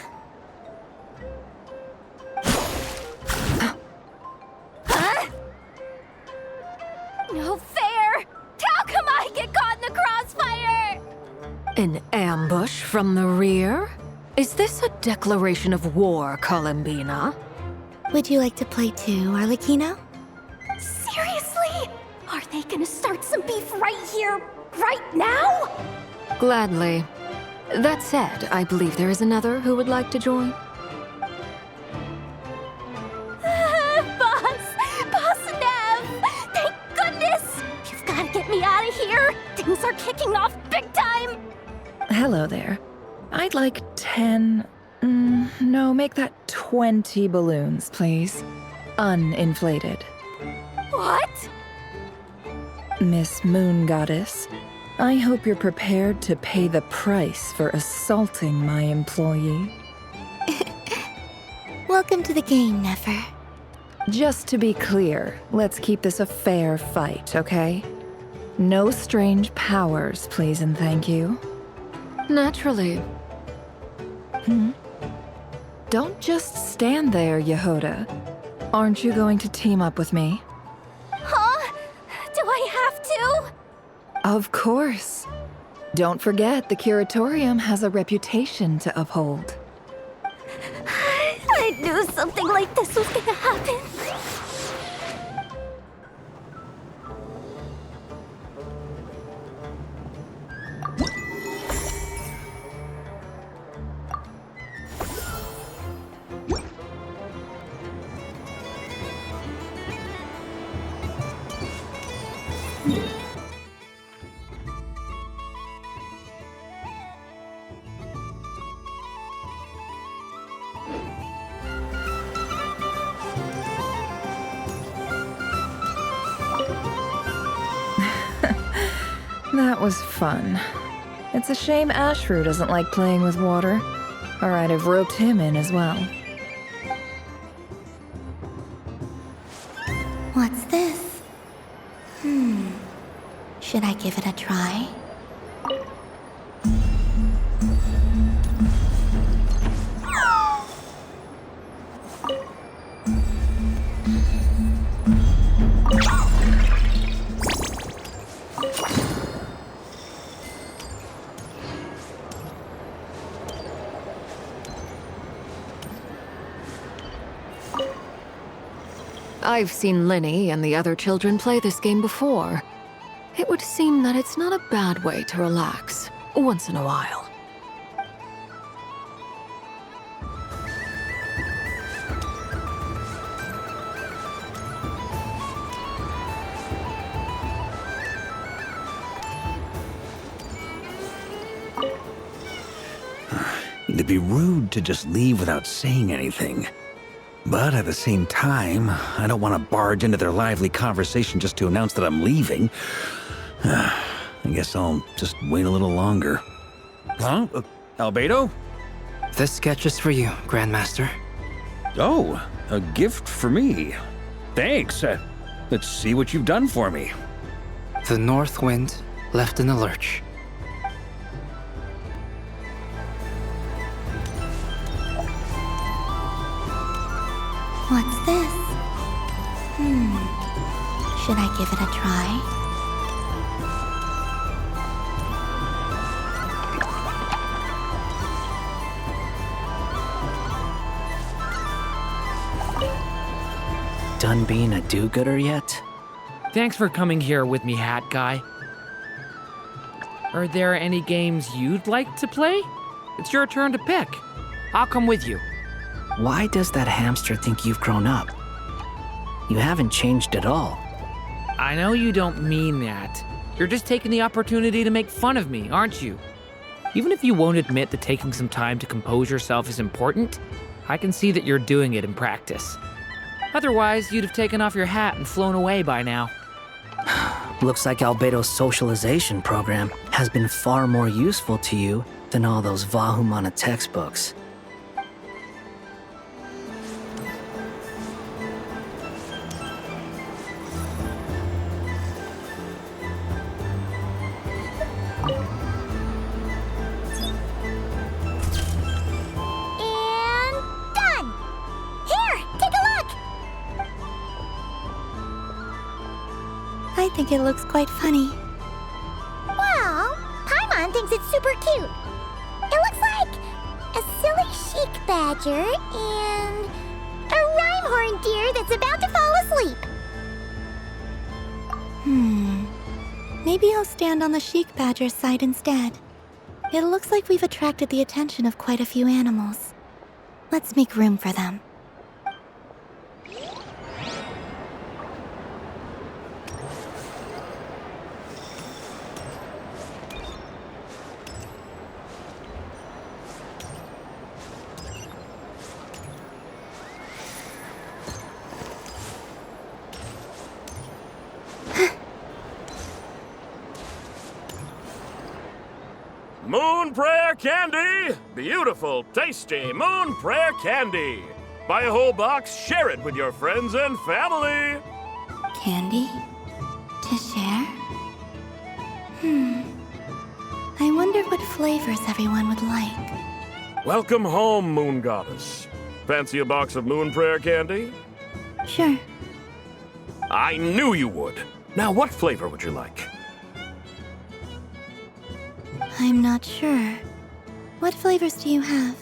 Huh? No fair! How come I get caught in the crossfire? An ambush from the rear? Is this a declaration of war, Columbina? Would you like to play too, Arlecchino? Seriously? Are they gonna start some beef right here, right now? Gladly. That said, I believe there is another who would like to join. Boss Nev! Thank goodness! You've gotta get me out of here! Things are kicking off big time! Hello there. I'd like 10... no, make that 20 balloons, please. Uninflated. What? Miss Moon Goddess, I hope you're prepared to pay the price for assaulting my employee. Welcome to the game, Nefer. Just to be clear, let's keep this a fair fight, okay? No strange powers, please and thank you. Naturally. Don't just stand there, Yehoda. Aren't you going to team up with me? Huh? Do I have to? Of course. Don't forget, the Curatorium has a reputation to uphold. I knew something like this was gonna happen. That was fun. It's a shame Ashru doesn't like playing with water, or I'd have roped him in as well. What's this? Should I give it a try? I've seen Linny and the other children play this game before. It would seem that it's not a bad way to relax, once in a while. It'd be rude to just leave without saying anything. But at the same time, I don't want to barge into their lively conversation just to announce that I'm leaving. I guess I'll just wait a little longer. Huh? Albedo? This sketch is for you, Grandmaster. Oh, a gift for me. Thanks. Let's see what you've done for me. The North Wind left in a lurch. What's this? Should I give it a try? Done being a do-gooder yet? Thanks for coming here with me, Hat Guy. Are there any games you'd like to play? It's your turn to pick. I'll come with you. Why does that hamster think you've grown up? You haven't changed at all. I know you don't mean that. You're just taking the opportunity to make fun of me, aren't you? Even if you won't admit that taking some time to compose yourself is important, I can see that you're doing it in practice. Otherwise, you'd have taken off your hat and flown away by now. Looks like Albedo's socialization program has been far more useful to you than all those Vahumana textbooks. And done! Here, take a look! I think it looks quite funny. Well, Paimon thinks it's super cute. It looks like a silly chic badger and a rhyme-horn deer that's about to fall asleep. Maybe I'll stand on the chic badger's side instead. It looks like we've attracted the attention of quite a few animals. Let's make room for them. Moon Prayer Candy! Beautiful, tasty Moon Prayer Candy! Buy a whole box, share it with your friends and family! Candy? To share? I wonder what flavors everyone would like. Welcome home, Moon Goddess. Fancy a box of Moon Prayer Candy? Sure. I knew you would! Now, what flavor would you like? I'm not sure. What flavors do you have?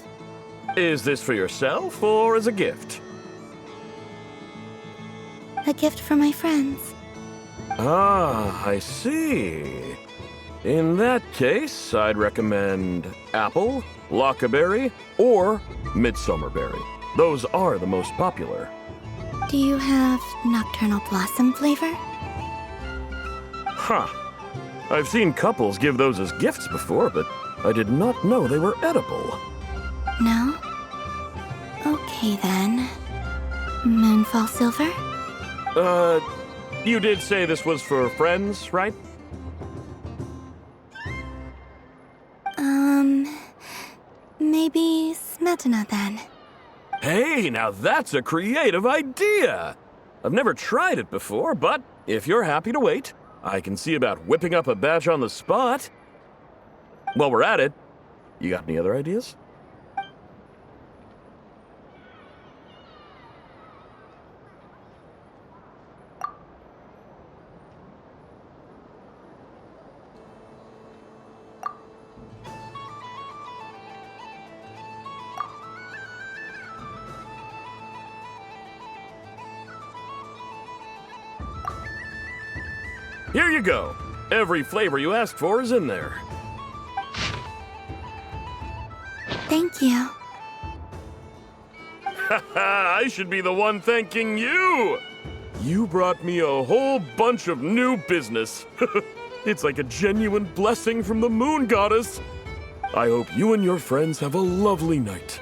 Is this for yourself or as a gift? A gift for my friends. Ah, I see. In that case, I'd recommend apple, lockaberry, or midsummerberry. Those are the most popular. Do you have nocturnal blossom flavor? Huh. I've seen couples give those as gifts before, but I did not know they were edible. No? Okay then. Moonfall silver? You did say this was for friends, right? Maybe smetana then. Hey, now that's a creative idea! I've never tried it before, but if you're happy to wait, I can see about whipping up a batch on the spot. While we're at it, you got any other ideas? Here you go. Every flavor you asked for is in there. Thank you. Haha, I should be the one thanking you! You brought me a whole bunch of new business. It's like a genuine blessing from the Moon Goddess. I hope you and your friends have a lovely night.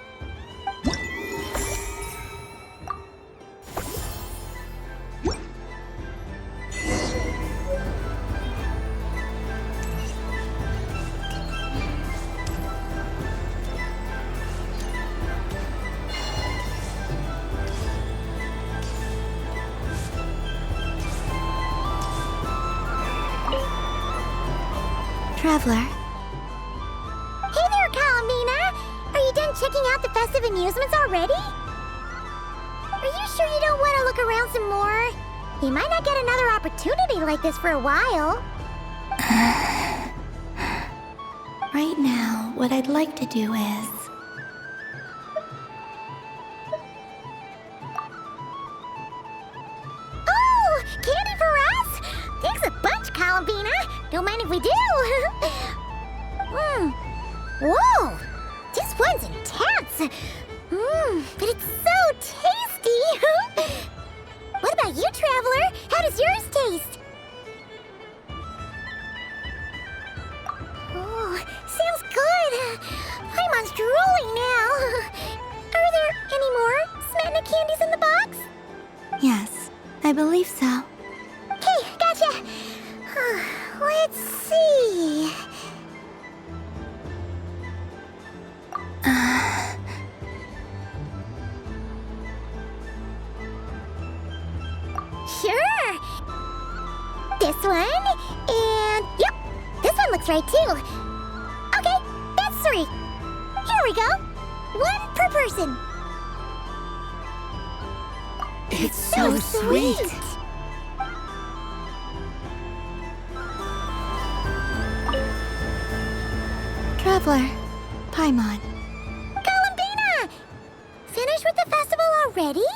Traveler. Hey there, Kalamina! Are you done checking out the festive amusements already? Are you sure you don't want to look around some more? You might not get another opportunity like this for a while. Right now, what I'd like to do is... Oh! Candy for us? Thanks a bunch, Kalamina. Don't mind if we do. Whoa! This one's intense. But it's so tasty. What about you, Traveler? How does yours taste? Oh, sounds good. Paimon's drooling now. Are there any more Smetana candies in the box? Yes, I believe so. Okay, gotcha. Let's see. Sure. This one, and yep, this one looks right too. Okay, that's 3. Here we go. 1 per person. It's so sweet. Traveler, Paimon. Columbina! Finished with the festival already?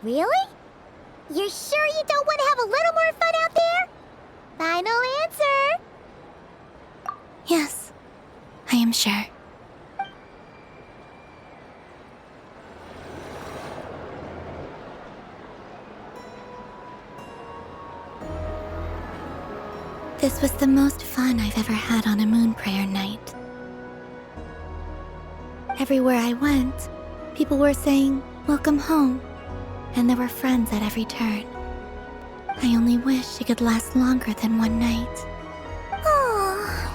Really? You're sure you don't want to have a little more fun out there? Final answer. Yes, I am sure. This was the most fun I've ever had on a moon prayer night. Everywhere I went, people were saying, "Welcome home," and there were friends at every turn. I only wish it could last longer than one night. Oh.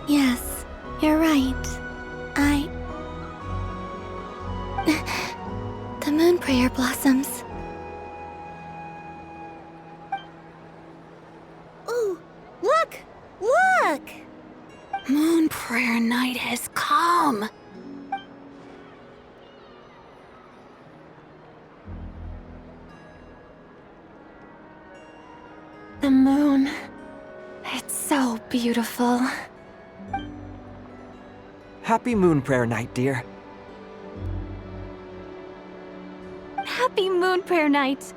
Yes, you're right. The moon prayer blossoms. Ooh, look! Look! Moon prayer night has come. The moon. It's so beautiful. Happy Moon Prayer Night, dear. Happy Moon Prayer Night.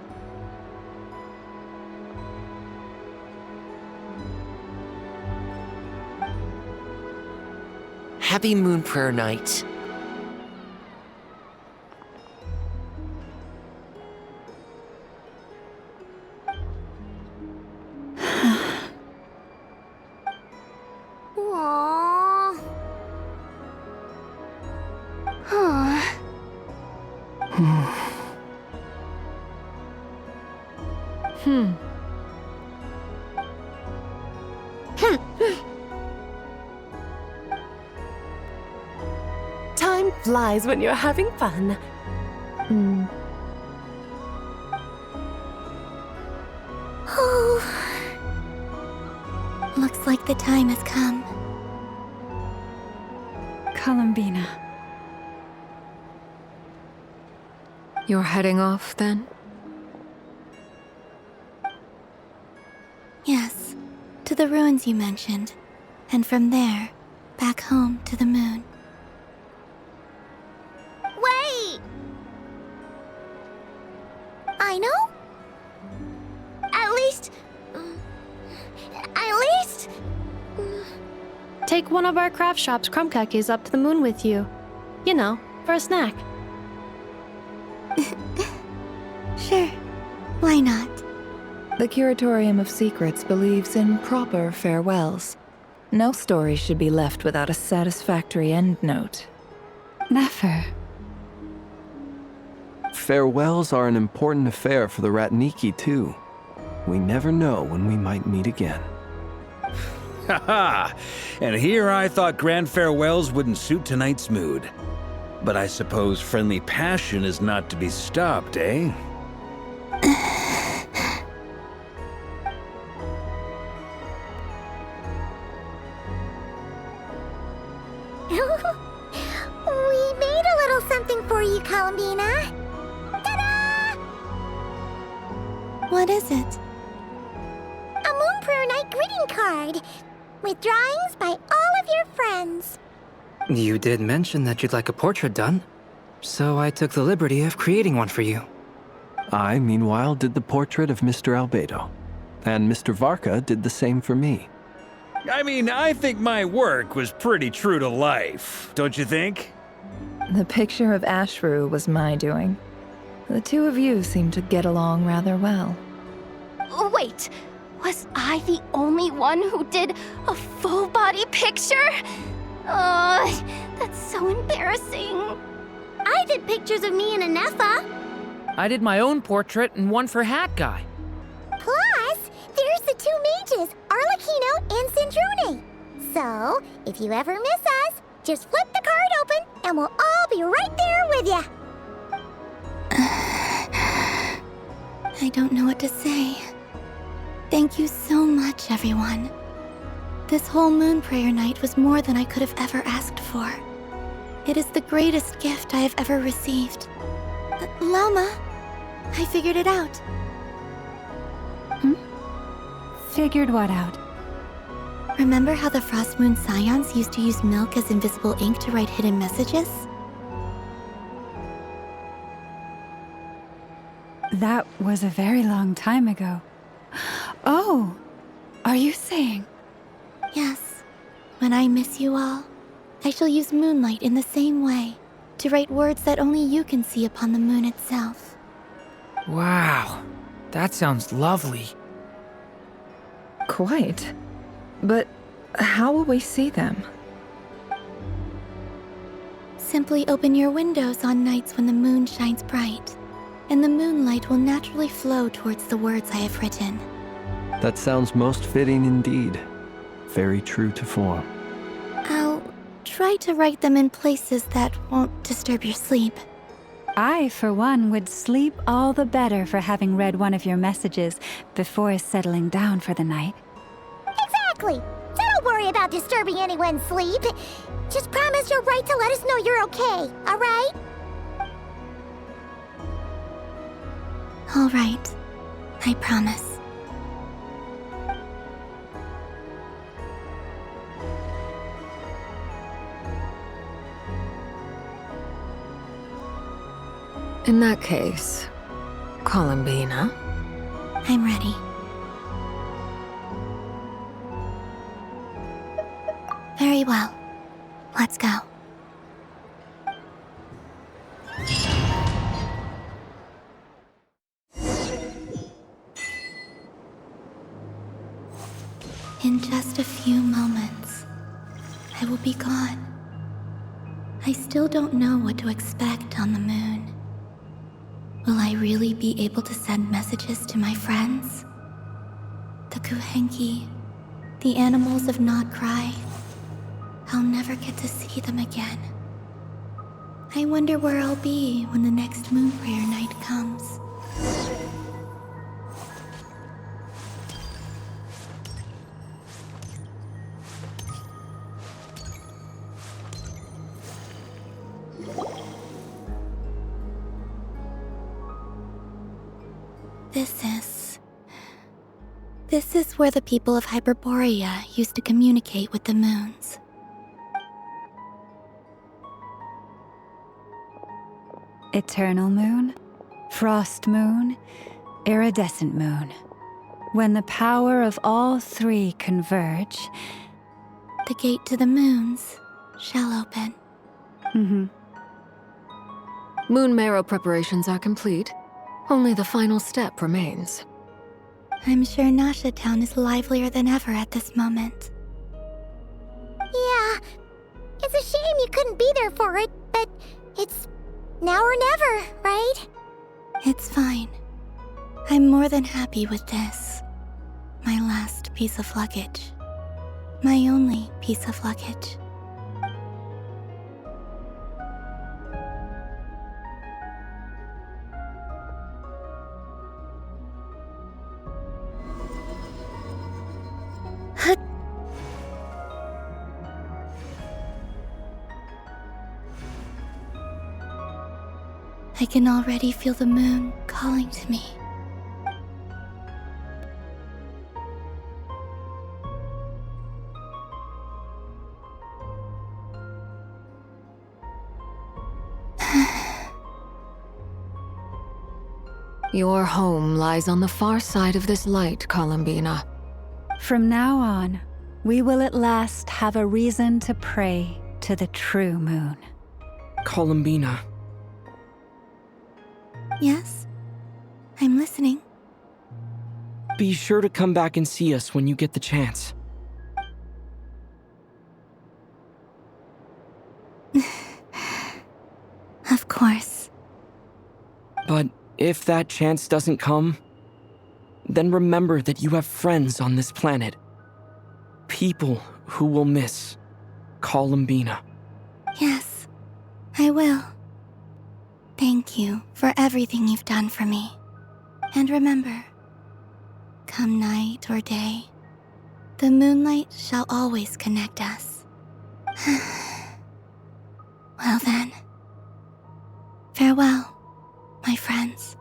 Happy Moon Prayer Night. Aww. Huh. Time flies when you're having fun. Looks like the time has come. Columbina. You're heading off then? Yes, to the ruins you mentioned. And from there, back home to the moon. Wait! I know? At least... Take one of our craft shop's crumb cookies up to the moon with you. You know, for a snack. Sure, why not? The Curatorium of Secrets believes in proper farewells. No story should be left without a satisfactory endnote. Never. Farewells are an important affair for the Ratniki, too. We never know when we might meet again. Haha! And here I thought grand farewells wouldn't suit tonight's mood. But I suppose friendly passion is not to be stopped, eh? We made a little something for you, Columbina. Ta-da! What is it? A Moon Prayer Night greeting card with drawings by all of your friends. You did mention that you'd like a portrait done, so I took the liberty of creating one for you. I, meanwhile, did the portrait of Mr. Albedo, and Mr. Varka did the same for me. I mean, I think my work was pretty true to life, don't you think? The picture of Ashru was my doing. The two of you seem to get along rather well. Wait, was I the only one who did a full body picture? That's so embarrassing. I did pictures of me and Anefa. I did my own portrait and one for Hat Guy. Plus, there's the two mages, Arlecchino and Cendrune. So, if you ever miss us, just flip the card open and we'll all be right there with you. I don't know what to say. Thank you so much, everyone. This whole moon prayer night was more than I could have ever asked for. It is the greatest gift I have ever received. Lama, I figured it out. Figured what out? Remember how the Frost Moon Scions used to use milk as invisible ink to write hidden messages? That was a very long time ago. Oh, are you saying? Yes. When I miss you all, I shall use moonlight in the same way to write words that only you can see upon the moon itself. Wow, that sounds lovely. Quite. But how will we see them? Simply open your windows on nights when the moon shines bright, and the moonlight will naturally flow towards the words I have written. That sounds most fitting indeed. Very true to form. I'll try to write them in places that won't disturb your sleep. I, for one, would sleep all the better for having read one of your messages before settling down for the night. Exactly. So don't worry about disturbing anyone's sleep. Just promise you'll write to let us know you're okay, all right? All right. I promise. In that case, Columbina. I'm ready. Very well. Let's go. In just a few moments, I will be gone. I still don't know what to expect on the moon. Will I really be able to send messages to my friends? The Kuhenki, the animals of Nod-Krai. I'll never get to see them again. I wonder where I'll be when the next moon prayer night comes. This is where the people of Hyperborea used to communicate with the moons. Eternal moon, frost moon, iridescent moon. When the power of all three converge, the gate to the moons shall open. Moon marrow preparations are complete. Only the final step remains. I'm sure Nasha Town is livelier than ever at this moment. Yeah, it's a shame you couldn't be there for it, but it's now or never, right? It's fine. I'm more than happy with this. My last piece of luggage. My only piece of luggage. I can already feel the moon calling to me. Your home lies on the far side of this light, Columbina. From now on, we will at last have a reason to pray to the true moon. Columbina. Yes? I'm listening. Be sure to come back and see us when you get the chance. Of course. But If that chance doesn't come, then remember that you have friends on this planet. People who will miss Columbina. Yes, I will. Thank you for everything you've done for me. And remember, come night or day, the moonlight shall always connect us. Well then, farewell, my friends.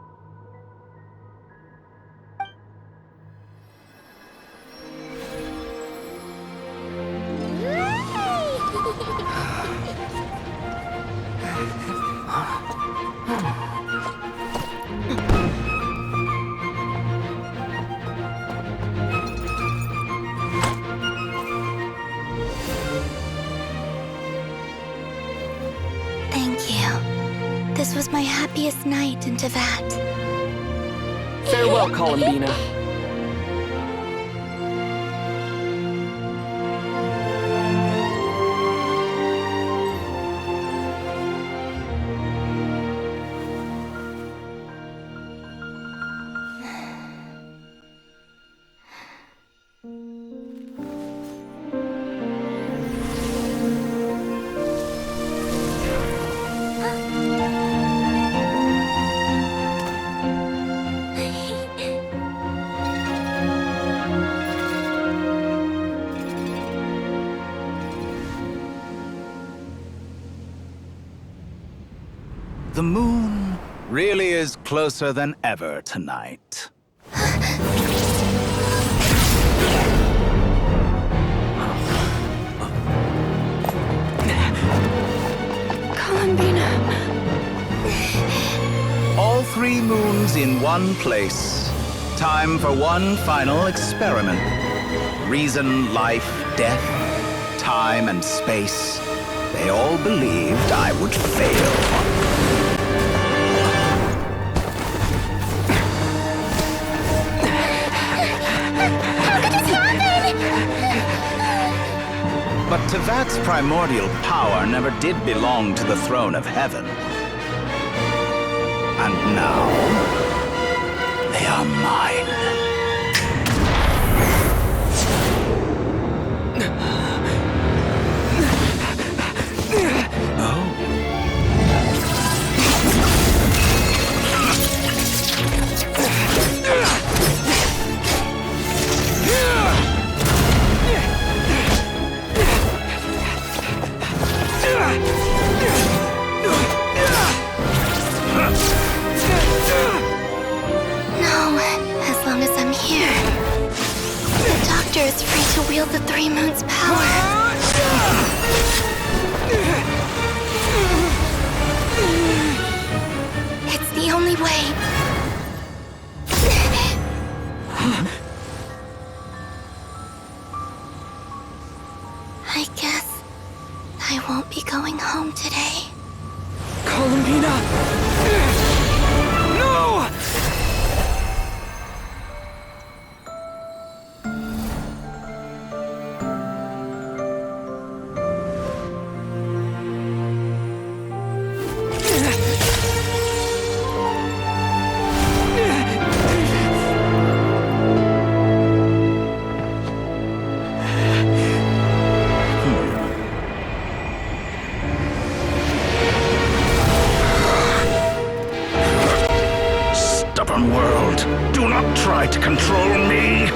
Thank you. This was my happiest night in Teyvat. Farewell, Columbina. The moon really is closer than ever tonight. Columbina. All 3 moons in one place. Time for one final experiment. Reason, life, death, time, and space. They all believed I would fail. But Teyvat's primordial power never did belong to the throne of heaven. And now, they are mine. Is free to wield the 3 moons' power. It's the only way. I guess I won't be going home today. Columbina! No! World, do not try to control me!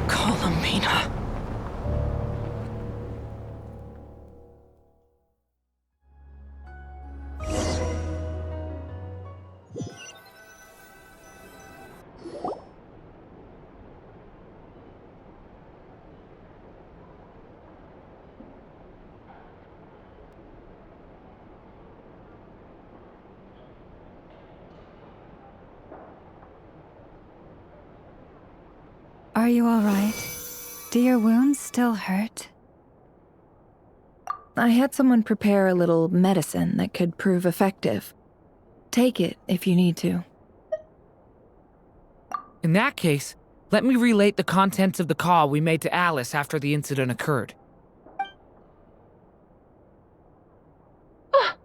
Columbina. Are you all right? Do your wounds still hurt? I had someone prepare a little medicine that could prove effective. Take it if you need to. In that case, let me relate the contents of the call we made to Alice after the incident occurred.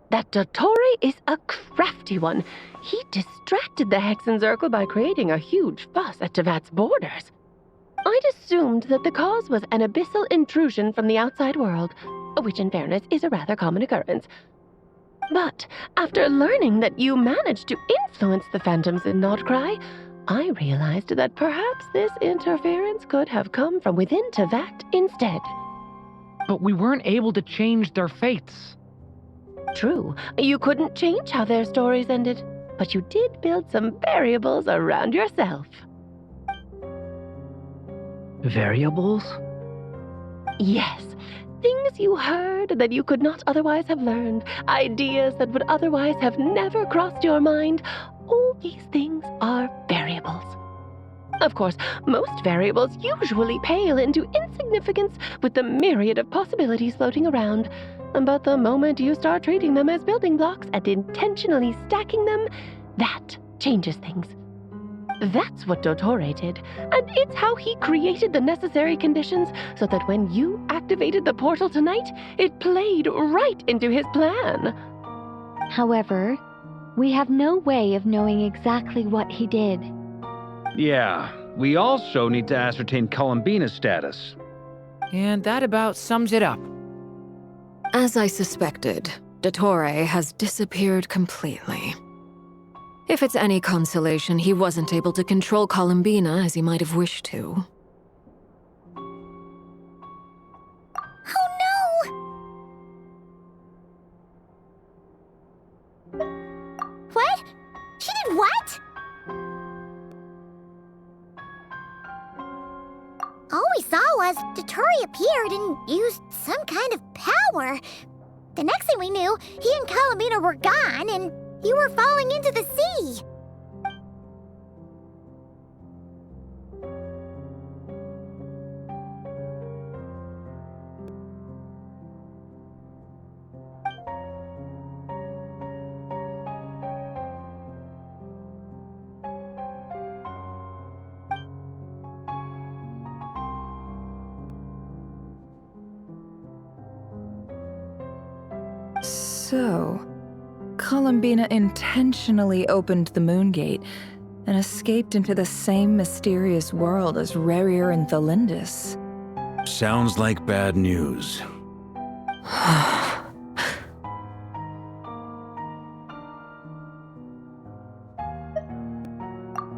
That Dottore is a crafty one. He distracted the Hexen Circle by creating a huge fuss at Tevat's borders. I'd assumed that the cause was an abyssal intrusion from the outside world, which in fairness is a rather common occurrence. But after learning that you managed to influence the phantoms in Nod-Krai, I realized that perhaps this interference could have come from within Tevat instead. But we weren't able to change their fates. True, you couldn't change how their stories ended, but you did build some variables around yourself. Variables? Yes. Things you heard that you could not otherwise have learned, ideas that would otherwise have never crossed your mind. All these things are variables. Of course, most variables usually pale into insignificance with the myriad of possibilities floating around. But the moment you start treating them as building blocks and intentionally stacking them, that changes things. That's what Dottore did, and it's how he created the necessary conditions so that when you activated the portal tonight, it played right into his plan. However, we have no way of knowing exactly what he did. Yeah, we also need to ascertain Columbina's status. And that about sums it up. As I suspected, Dottore has disappeared completely. If it's any consolation, he wasn't able to control Columbina as he might have wished to. Oh no! What? She did what? All we saw was Dottore appeared and used some kind of power. The next thing we knew, he and Columbina were gone and you were falling into the sea. So, Columbina intentionally opened the Moon Gate and escaped into the same mysterious world as Rerir and Thalindus. Sounds like bad news.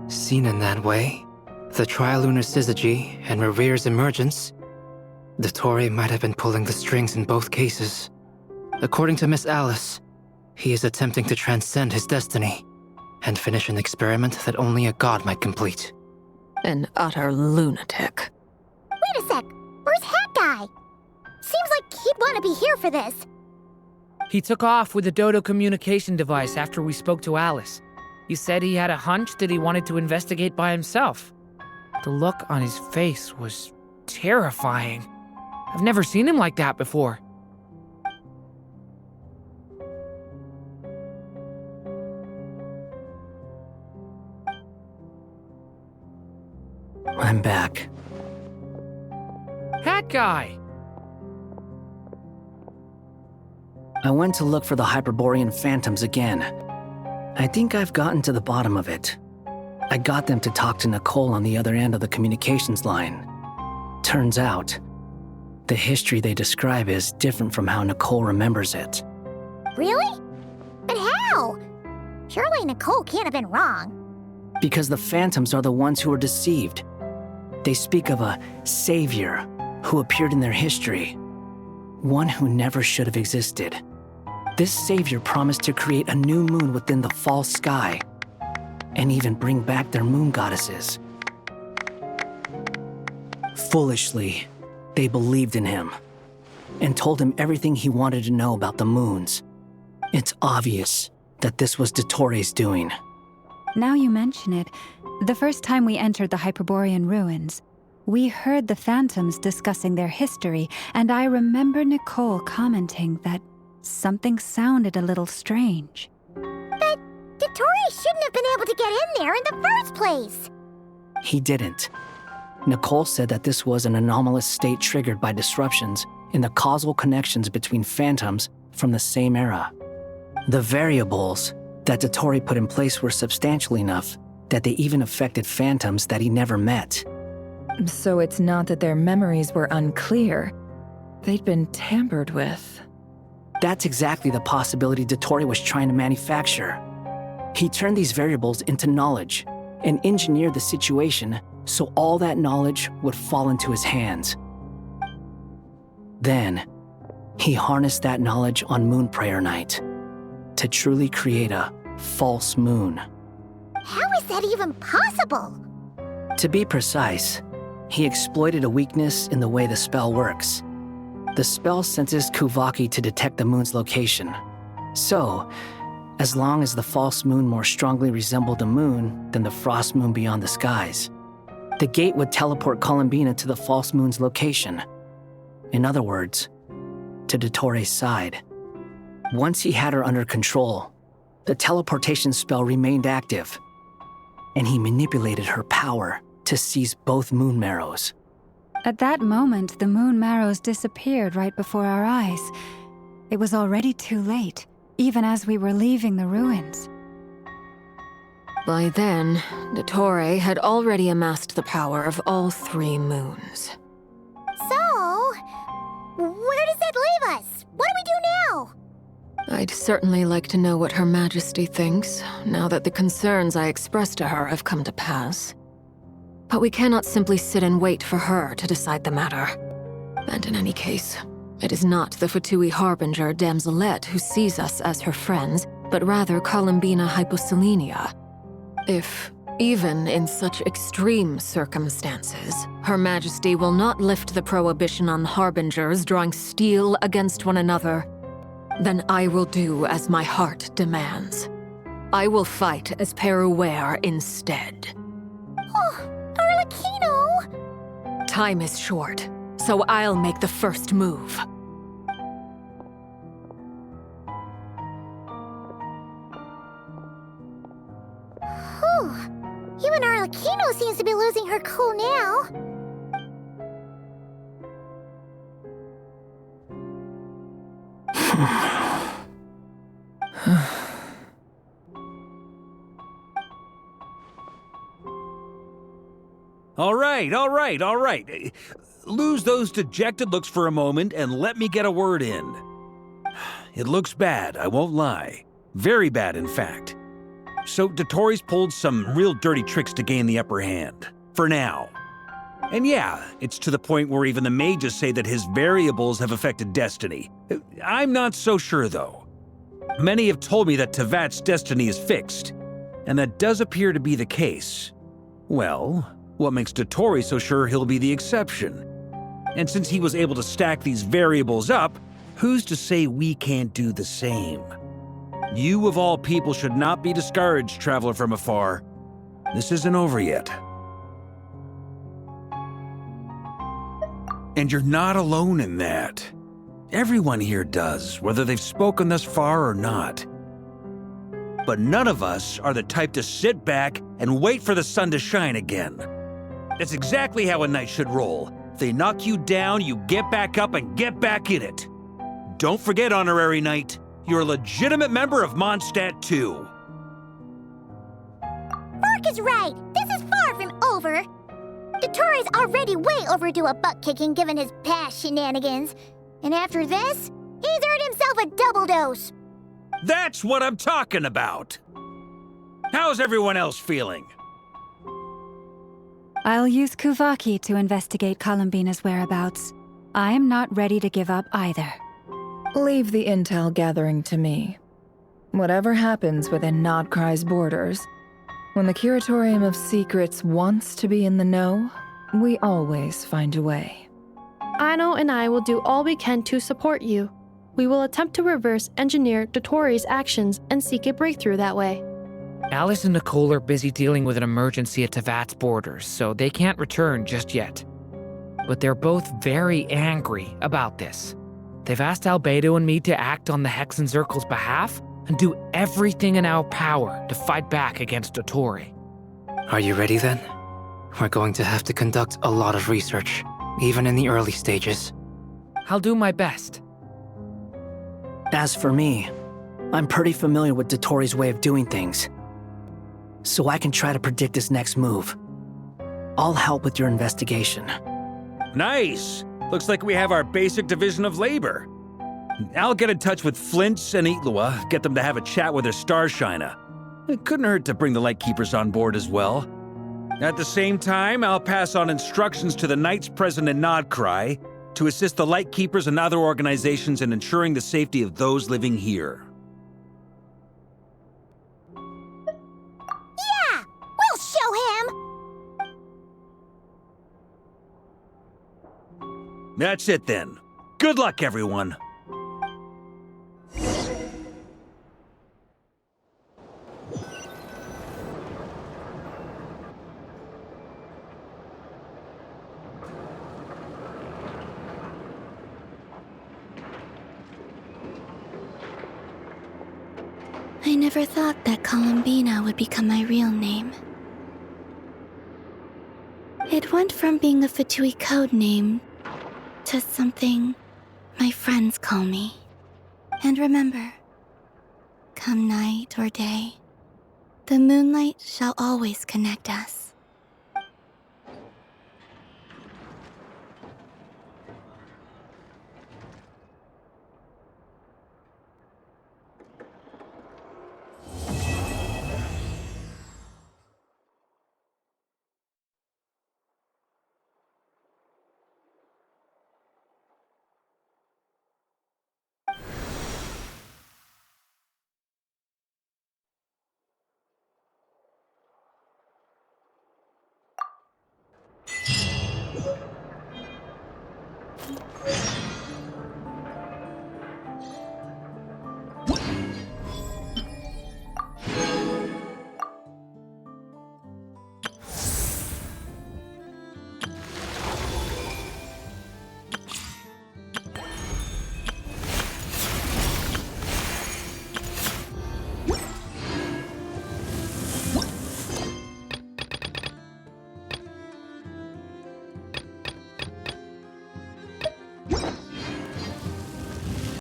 Seen in that way, the trilunar syzygy and Rerir's emergence, Dottore might have been pulling the strings in both cases. According to Miss Alice, he is attempting to transcend his destiny and finish an experiment that only a god might complete. An utter lunatic. Wait a sec, where's Hat Guy? Seems like he'd want to be here for this. He took off with the Dodo communication device after we spoke to Alice. He said he had a hunch that he wanted to investigate by himself. The look on his face was terrifying. I've never seen him like that before. I'm back. Hat Guy! I went to look for the Hyperborean phantoms again. I think I've gotten to the bottom of it. I got them to talk to Nicole on the other end of the communications line. Turns out, the history they describe is different from how Nicole remembers it. Really? But how? Surely Nicole can't have been wrong. Because the phantoms are the ones who were deceived. They speak of a savior who appeared in their history, one who never should have existed. This savior promised to create a new moon within the false sky, and even bring back their moon goddesses. Foolishly, they believed in him, and told him everything he wanted to know about the moons. It's obvious that this was Dottore's doing. Now you mention it, the first time we entered the Hyperborean ruins, we heard the phantoms discussing their history, and I remember Nicole commenting that something sounded a little strange. But Dottore shouldn't have been able to get in there in the first place. He didn't. Nicole said that this was an anomalous state triggered by disruptions in the causal connections between phantoms from the same era. The variables that Dottore put in place were substantial enough that they even affected phantoms that he never met. So it's not that their memories were unclear. They'd been tampered with. That's exactly the possibility Dottore was trying to manufacture. He turned these variables into knowledge and engineered the situation so all that knowledge would fall into his hands. Then, he harnessed that knowledge on Moon Prayer Night to truly create a false moon. How is that even possible? To be precise, he exploited a weakness in the way the spell works. The spell senses Kuvaki to detect the moon's location. So, as long as the false moon more strongly resembled a moon than the frost moon beyond the skies, the gate would teleport Columbina to the false moon's location. In other words, to Dottore's side. Once he had her under control, the teleportation spell remained active, and he manipulated her power to seize both moon marrows. At that moment, the moon marrows disappeared right before our eyes. It was already too late, even as we were leaving the ruins. By then, Dottore had already amassed the power of all 3 moons. So, where does that leave us? What do we do now? I'd certainly like to know what Her Majesty thinks, now that the concerns I expressed to her have come to pass. But we cannot simply sit and wait for her to decide the matter. And in any case, it is not the Fatui Harbinger Damselette who sees us as her friends, but rather Columbina Hyposelenia. If, even in such extreme circumstances, Her Majesty will not lift the prohibition on Harbingers drawing steel against one another, then I will do as my heart demands. I will fight as Peruware instead. Oh, Arlecchino! Time is short, so I'll make the first move. Whew. Even Arlecchino seems to be losing her cool now. All right. Lose those dejected looks for a moment and let me get a word in. It looks bad, I won't lie. Very bad, in fact. So Dottore's pulled some real dirty tricks to gain the upper hand. For now. And yeah, it's to the point where even the mages say that his variables have affected destiny. I'm not so sure, though. Many have told me that Tevat's destiny is fixed, and that does appear to be the case. Well, what makes Dottore so sure he'll be the exception? And since he was able to stack these variables up, who's to say we can't do the same? You of all people should not be discouraged, traveler from afar. This isn't over yet. And you're not alone in that. Everyone here does, whether they've spoken thus far or not. But none of us are the type to sit back and wait for the sun to shine again. That's exactly how a knight should roll. If they knock you down, you get back up and get back in it. Don't forget, Honorary Knight, you're a legitimate member of Mondstadt too. Mark is right. This is far from over. Dottore's already way overdue a butt-kicking given his past shenanigans. And after this, he's earned himself a double dose. That's what I'm talking about. How's everyone else feeling? I'll use Kuvaki to investigate Columbina's whereabouts. I am not ready to give up either. Leave the intel gathering to me. Whatever happens within Nod-Krai's borders, when the Curatorium of Secrets wants to be in the know, we always find a way. Ano and I will do all we can to support you. We will attempt to reverse engineer Dottore's actions and seek a breakthrough that way. Alice and Nicole are busy dealing with an emergency at Tevat's borders, so they can't return just yet. But they're both very angry about this. They've asked Albedo and me to act on the Hexen Circle's behalf and do everything in our power to fight back against Dottore. Are you ready then? We're going to have to conduct a lot of research, even in the early stages. I'll do my best. As for me, I'm pretty familiar with Dottore's way of doing things, so I can try to predict his next move. I'll help with your investigation. Nice! Looks like we have our basic division of labor. I'll get in touch with Flints and Itlua, get them to have a chat with their Starshiner. It couldn't hurt to bring the Lightkeepers on board as well. At the same time, I'll pass on instructions to the Knights present in Nod-Krai to assist the Lightkeepers and other organizations in ensuring the safety of those living here. Yeah! We'll show him! That's it then. Good luck, everyone. I never thought that Columbina would become my real name. It went from being a Fatui code name to something my friends call me. And remember, come night or day, the moonlight shall always connect us.